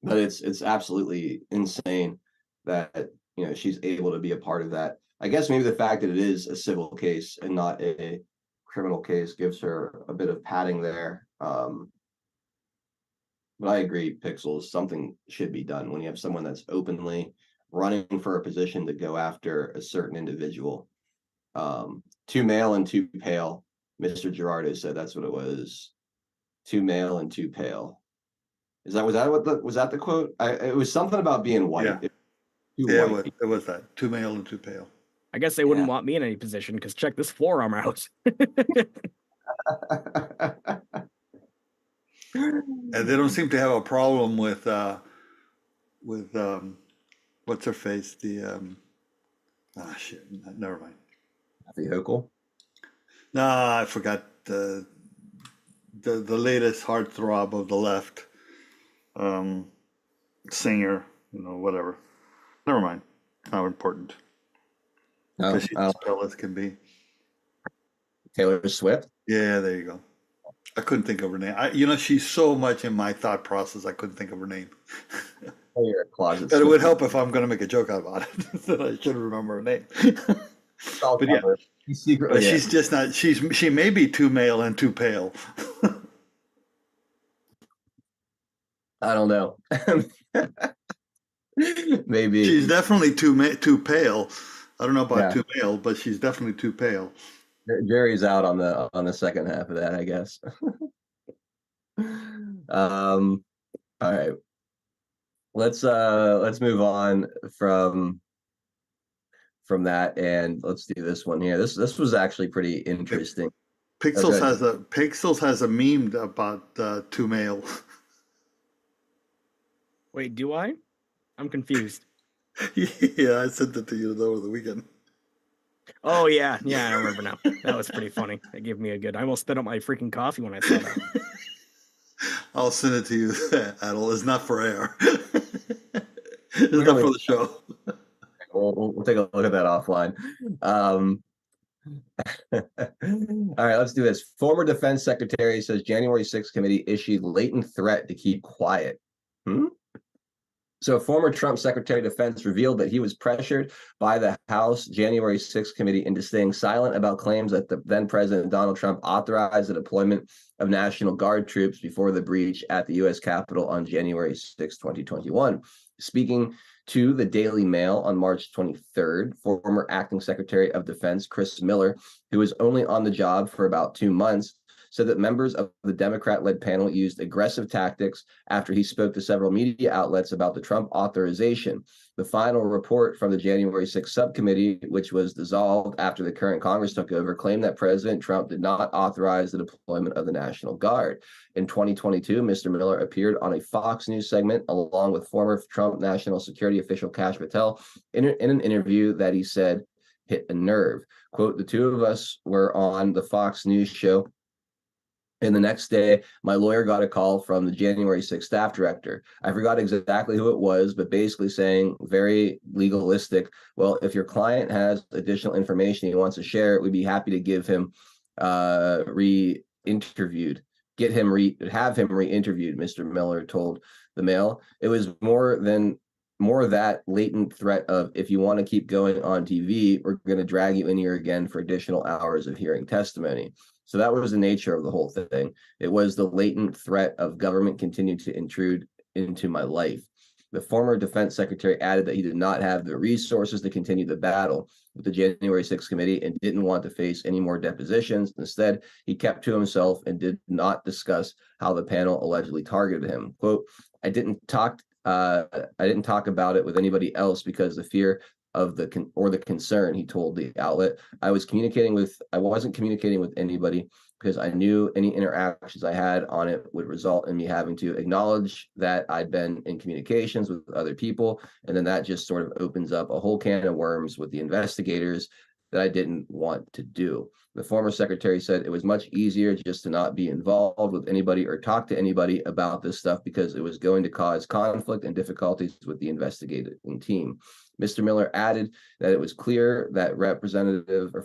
it's absolutely insane that she's able to be a part of that. I guess maybe the fact that it is a civil case and not a criminal case gives her a bit of padding there. But I agree, Pixels, something should be done when you have someone that's openly running for a position to go after a certain individual. Too male and too pale. Mr. Gerardo said that's what it was. Too male and too pale. Was that the quote? It was something about being white. Yeah, it was that. Too male and too pale. I guess they wouldn't want me in any position, because check this forearm out. And they don't seem to have a problem with what's her face? Shit, never mind. The Hochul? Nah, I forgot the latest heartthrob of the left, singer, whatever. Never mind. Not important. Because she's as pale as can be. Taylor Swift? Yeah, there you go. I couldn't think of her name. She's so much in my thought process, I couldn't think of her name. You're a closet. But it would help if I'm going to make a joke about it, that I should remember her name. But yeah, but she's just not. She may be too male and too pale. I don't know. Maybe she's definitely too pale. I don't know about too male, but she's definitely too pale. Jerry's out on the second half of that, I guess. All right. Let's move on from that, and let's do this one here. This was actually pretty interesting. Pixels has a meme about two male. Wait, do I? I'm confused. Yeah, I sent it to you over the weekend. Oh yeah, I remember now. That was pretty funny. It gave me a good. I almost spit out my freaking coffee when I saw that. I'll send it to you, Adel. It's not for air. It's not for the show. We'll take a look at that offline. All right, let's do this. Former Defense Secretary says January 6th committee issued latent threat to keep quiet. So former Trump Secretary of Defense revealed that he was pressured by the House January 6th committee into staying silent about claims that the then President Donald Trump authorized the deployment of National Guard troops before the breach at the U.S. Capitol on January 6, 2021. Speaking to the Daily Mail on March 23rd, former Acting Secretary of Defense Chris Miller, who was only on the job for about 2 months, said that members of the Democrat-led panel used aggressive tactics after he spoke to several media outlets about the Trump authorization. The final report from the January 6th subcommittee, which was dissolved after the current Congress took over, claimed that President Trump did not authorize the deployment of the National Guard. In 2022, Mr. Miller appeared on a Fox News segment along with former Trump National Security official Kash Patel in an interview that he said hit a nerve. Quote, "The two of us were on the Fox News show, and the next day, my lawyer got a call from the January 6th staff director. I forgot exactly who it was, but basically saying very legalistic, well, if your client has additional information he wants to share, we'd be happy to give him re-interviewed. Have him re-interviewed," Mr. Miller told the Mail. It was more that latent threat of, if you want to keep going on TV, we're going to drag you in here again for additional hours of hearing testimony. So that was the nature of the whole thing. It was the latent threat of government continuing to intrude into my life. The former defense secretary added that he did not have the resources to continue the battle with the January 6th committee and didn't want to face any more depositions. Instead, he kept to himself and did not discuss how the panel allegedly targeted him. Quote, I didn't talk about it with anybody else because the fear of the concern, he told the outlet. I wasn't communicating with anybody because I knew any interactions I had on it would result in me having to acknowledge that I'd been in communications with other people. And then that just sort of opens up a whole can of worms with the investigators that I didn't want to do. The former secretary said it was much easier just to not be involved with anybody or talk to anybody about this stuff because it was going to cause conflict and difficulties with the investigating team. Mr. Miller added that it was clear that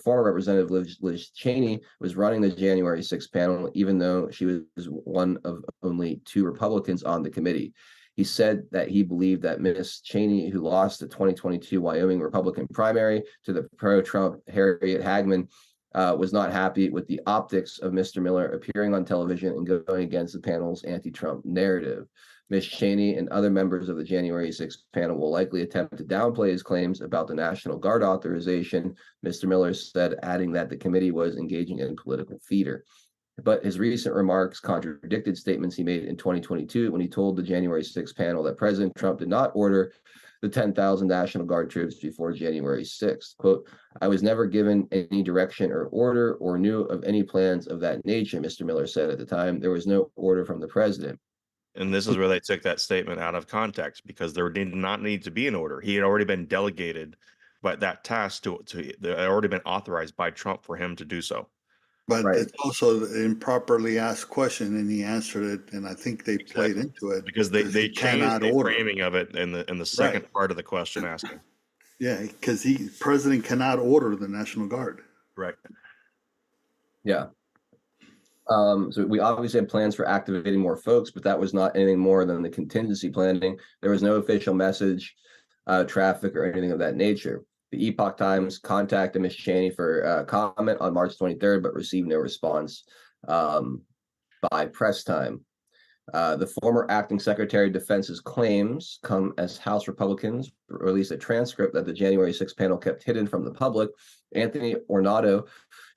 former Representative Liz Cheney was running the January 6th panel, even though she was one of only 2 Republicans on the committee. He said that he believed that Ms. Cheney, who lost the 2022 Wyoming Republican primary to the pro-Trump Harriet Hagman, was not happy with the optics of Mr. Miller appearing on television and going against the panel's anti-Trump narrative. Ms. Cheney and other members of the January 6th panel will likely attempt to downplay his claims about the National Guard authorization, Mr. Miller said, adding that the committee was engaging in political theater. But his recent remarks contradicted statements he made in 2022 when he told the January 6th panel that President Trump did not order the 10,000 National Guard troops before January 6th. Quote, I was never given any direction or order or knew of any plans of that nature, Mr. Miller said at the time. There was no order from the president. And this is where they took that statement out of context because there did not need to be an order. He had already been delegated, but that task had already been authorized by Trump for him to do so. But it's also an improperly asked question, and he answered it, and I think they played into it because they changed the framing of it in the second part of the question asking. Yeah, because president cannot order the National Guard. Right. Yeah. So we obviously had plans for activating more folks, but that was not anything more than the contingency planning. There was no official message, traffic, or anything of that nature. The Epoch Times contacted Ms. Cheney for comment on March 23rd, but received no response by press time. The former acting Secretary of Defense's claims come as House Republicans released a transcript that the January 6th panel kept hidden from the public. Anthony Ornato,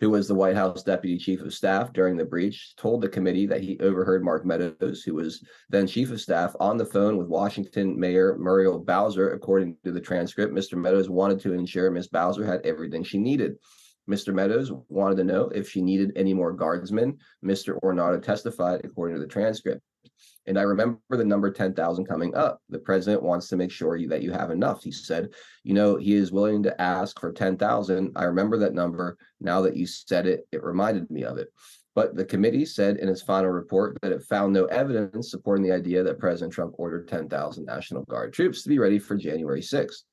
who was the White House Deputy Chief of Staff during the breach, told the committee that he overheard Mark Meadows, who was then Chief of Staff, on the phone with Washington Mayor Muriel Bowser. According to the transcript, Mr. Meadows wanted to ensure Ms. Bowser had everything she needed. Mr. Meadows wanted to know if she needed any more guardsmen. Mr. Ornato testified, according to the transcript. And I remember the number 10,000 coming up. The president wants to make sure that you have enough. He said, he is willing to ask for 10,000. I remember that number. Now that you said it, it reminded me of it. But the committee said in its final report that it found no evidence supporting the idea that President Trump ordered 10,000 National Guard troops to be ready for January 6th.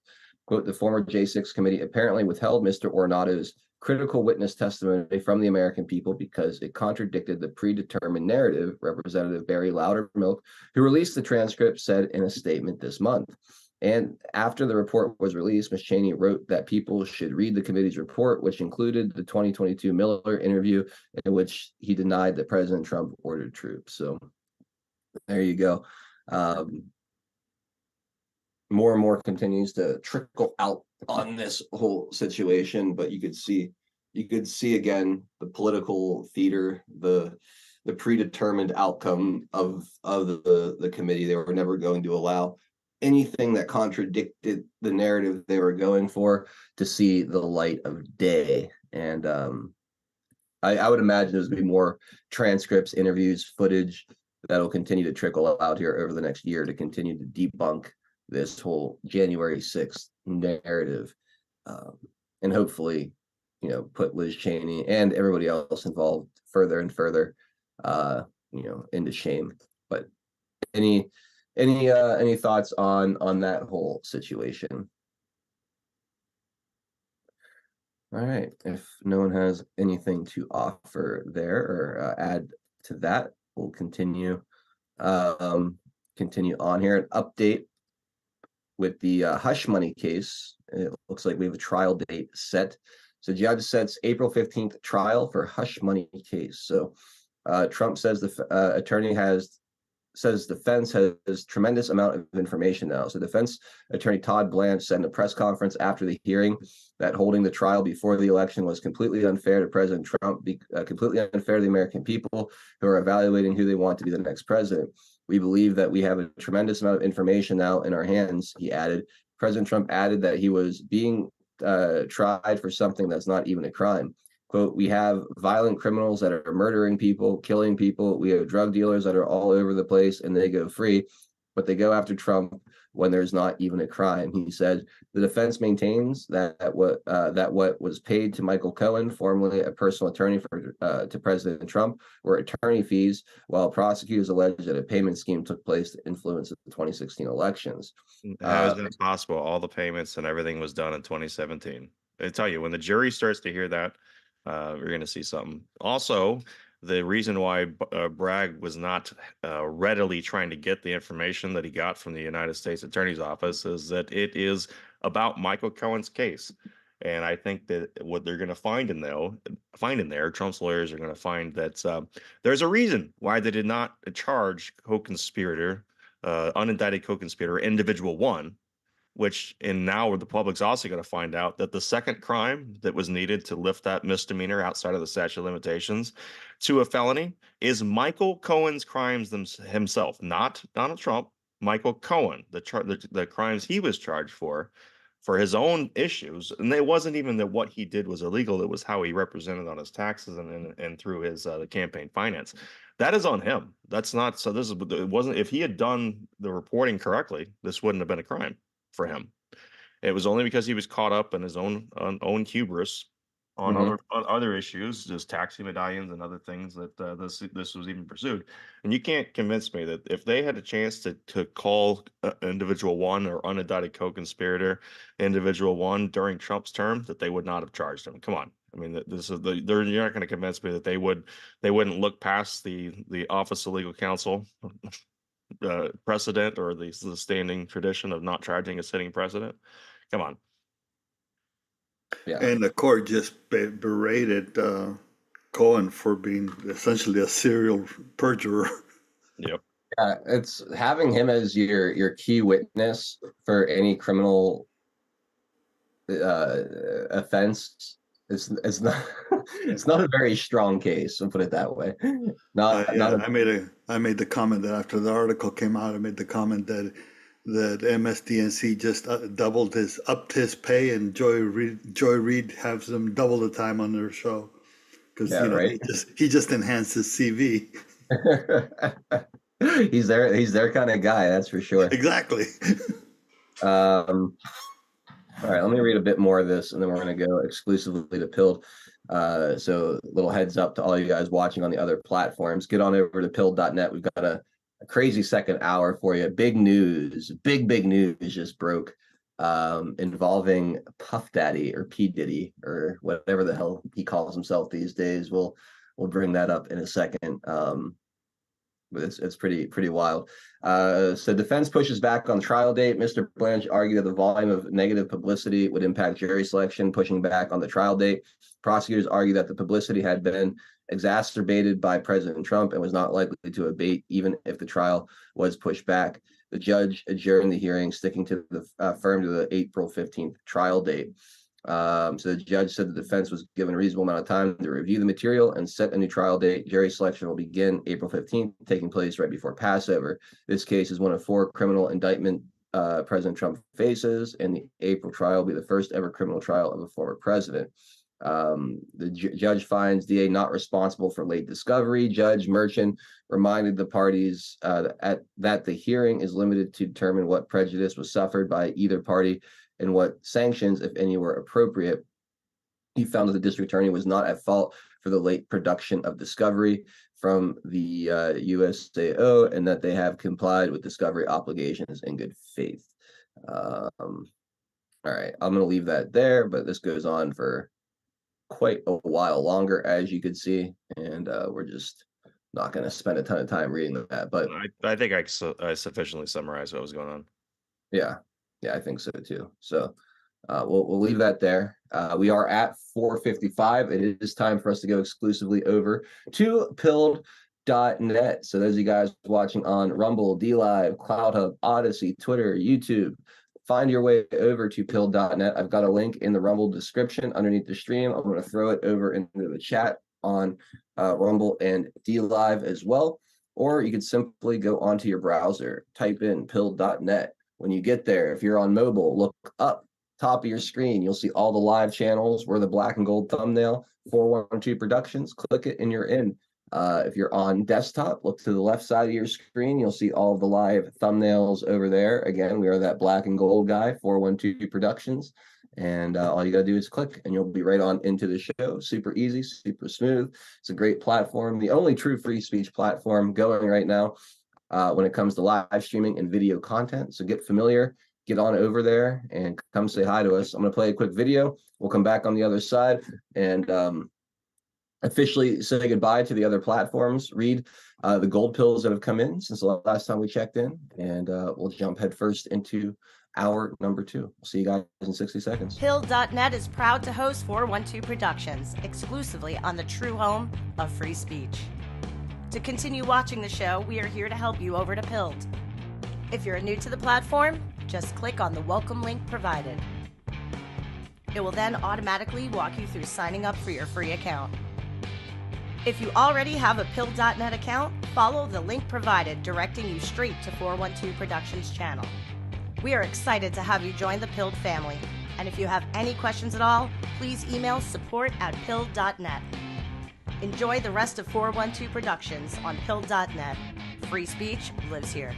Quote, the former J6 committee apparently withheld Mr. Ornato's critical witness testimony from the American people because it contradicted the predetermined narrative, Representative Barry Loudermilk, who released the transcript, said in a statement this month. And after the report was released, Ms. Cheney wrote that people should read the committee's report, which included the 2022 Miller interview, in which he denied that President Trump ordered troops. So there you go. More and more continues to trickle out on this whole situation, but you could see again the political theater, the predetermined outcome of the committee. They were never going to allow anything that contradicted the narrative they were going for to see the light of day. And I would imagine there's going to be more transcripts, interviews, footage that'll continue to trickle out here over the next year to continue to debunk this whole January 6th narrative, and hopefully, put Liz Cheney and everybody else involved further and further, into shame. But any thoughts on that whole situation? All right, if no one has anything to offer there or add to that, we'll continue on here. An update with the hush money case. It looks like we have a trial date set. So judge sets April 15th trial for hush money case. So Trump says the attorney says defense has tremendous amount of information now. So defense attorney Todd Blanche said in a press conference after the hearing that holding the trial before the election was completely unfair to President Trump, completely unfair to the American people who are evaluating who they want to be the next president. We believe that we have a tremendous amount of information now in our hands, he added. President Trump added that he was being tried for something that's not even a crime. Quote, we have violent criminals that are murdering people, killing people. We have drug dealers that are all over the place and they go free, but they go after Trump when there's not even a crime. He said the defense maintains that what was paid to Michael Cohen, formerly a personal attorney to President Trump, were attorney fees, while prosecutors allege that a payment scheme took place to influence the 2016 elections. How is that possible? All the payments and everything was done in 2017. I tell you, when the jury starts to hear that, we're going to see something. Also, the reason why Bragg was not readily trying to get the information that he got from the United States Attorney's Office is that it is about Michael Cohen's case. And I think that what they're going to find in there, Trump's lawyers are going to find that there's a reason why they did not charge co-conspirator, unindicted co-conspirator, individual one, and now the public's also going to find out that the second crime that was needed to lift that misdemeanor outside of the statute of limitations to a felony is Michael Cohen's crimes himself, not Donald Trump. Michael Cohen, the crimes he was charged for his own issues, and it wasn't even that what he did was illegal; it was how he represented on his taxes and through his campaign finance. That is on him. That's not so. It wasn't. If he had done the reporting correctly, this wouldn't have been a crime for him. It was only because he was caught up in his own hubris on other issues, just taxi medallions and other things that this was even pursued. And you can't convince me that if they had a chance to call individual one or unindicted co-conspirator individual one during Trump's term, that they would not have charged him. Come on. I mean, you're not going to convince me that they wouldn't look past the Office of Legal Counsel precedent or the standing tradition of not charging a sitting president. Come on. Yeah. And the court just berated Cohen for being essentially a serial perjurer. Yep. Yeah, it's having him as your key witness for any criminal offense. It's not it's not a very strong case. I'll put it that way. Not a I made the comment that after the article came out, I made the comment that MSDNC just upped his pay, and Joy Reid has them double the time on their show because yeah, right. he just enhanced his CV. He's their kind of guy, that's for sure. Exactly. All right, let me read a bit more of this, and then we're going to go exclusively to Pilled. So little heads up to all you guys watching on the other platforms. Get on over to pilled.net. We've got a crazy second hour for you. Big news, big news just broke involving Puff Daddy or P. Diddy or whatever the hell he calls himself these days. We'll bring that up in a second. But it's pretty wild. So defense pushes back on trial date. Mr. Blanche argued that the volume of negative publicity would impact jury selection, pushing back on the trial date. Prosecutors argue that the publicity had been exacerbated by President Trump and was not likely to abate even if the trial was pushed back. The judge adjourned the hearing, sticking to the firm to the April 15th trial date. So the judge said the defense was given a reasonable amount of time to review the material and set a new trial date. Jury selection will begin April 15th, taking place right before Passover. This case is one of 4 criminal indictment President Trump faces, and the April trial will be the first ever criminal trial of a former president. The judge finds DA not responsible for late discovery. Judge Merchant reminded the parties that the hearing is limited to determine what prejudice was suffered by either party and what sanctions, if any, were appropriate. He found that the district attorney was not at fault for the late production of discovery from the USAO and that they have complied with discovery obligations in good faith. All right, I'm going to leave that there, but this goes on for quite a while longer, as you could see, and we're just not going to spend a ton of time reading that. But I think I sufficiently summarized what was going on. Yeah, I think so too. So we'll leave that there. We are at 4:55. It is time for us to go exclusively over to pilled.net. So those of you guys watching on Rumble, DLive, CloudHub, Odyssey, Twitter, YouTube, find your way over to pilled.net. I've got a link in the Rumble description underneath the stream. I'm going to throw it over into the chat on Rumble and DLive as well. Or you could simply go onto your browser, type in pilled.net. When you get there, if you're on mobile, look up top of your screen. You'll see all the live channels. We're the black and gold thumbnail, 412 Productions. Click it and you're in. If you're on desktop, look to the left side of your screen. You'll see all of the live thumbnails over there. Again, we are that black and gold guy, 412 Productions. And all you got to do is click and you'll be right on into the show. Super easy, super smooth. It's a great platform. The only true free speech platform going right now when it comes to live streaming and video content. So get familiar, get on over there and come say hi to us. I'm going to play a quick video. We'll come back on the other side and officially say goodbye to the other platforms. Read the gold pills that have come in since the last time we checked in, and we'll jump headfirst into hour number 2. We'll see you guys in 60 seconds. Pilled.net is proud to host 412 Productions exclusively on the true home of free speech. To continue watching the show, we are here to help you over to Pilled. If you're new to the platform, just click on the welcome link provided. It will then automatically walk you through signing up for your free account. If you already have a Pilled.net account, follow the link provided directing you straight to 412 Productions channel. We are excited to have you join the Pilled family, and if you have any questions at all, please email support@pilled.net. Enjoy the rest of 412 Productions on Pilled.net. Free speech lives here.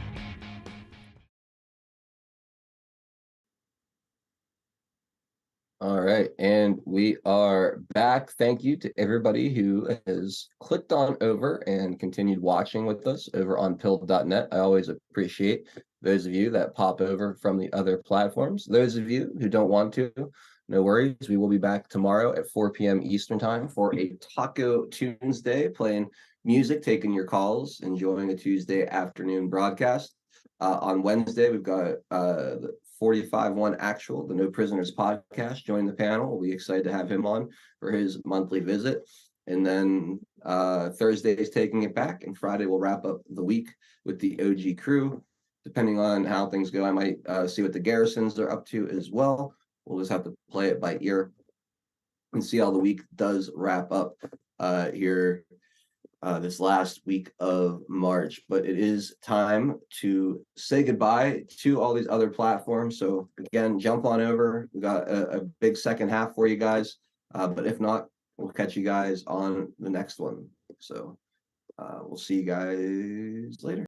All right, and we are back. Thank you to everybody who has clicked on over and continued watching with us over on Pilled.net. I always appreciate those of you that pop over from the other platforms. Those of you who don't want to, no worries. We will be back tomorrow at 4 p.m. Eastern time for a Taco Tuesday, playing music, taking your calls, enjoying a Tuesday afternoon broadcast. On Wednesday, we've got the 45-1 Actual, the No Prisoners podcast, join the panel. We'll be excited to have him on for his monthly visit. And then Thursday is taking it back, and Friday we'll wrap up the week with the OG crew. Depending on how things go, I might see what the Garrisons are up to as well. We'll just have to play it by ear and see how the week does wrap up here this last week of March. But it is time to say goodbye to all these other platforms. So again, jump on over. We got a big second half for you guys. But if not, we'll catch you guys on the next one. So we'll see you guys later.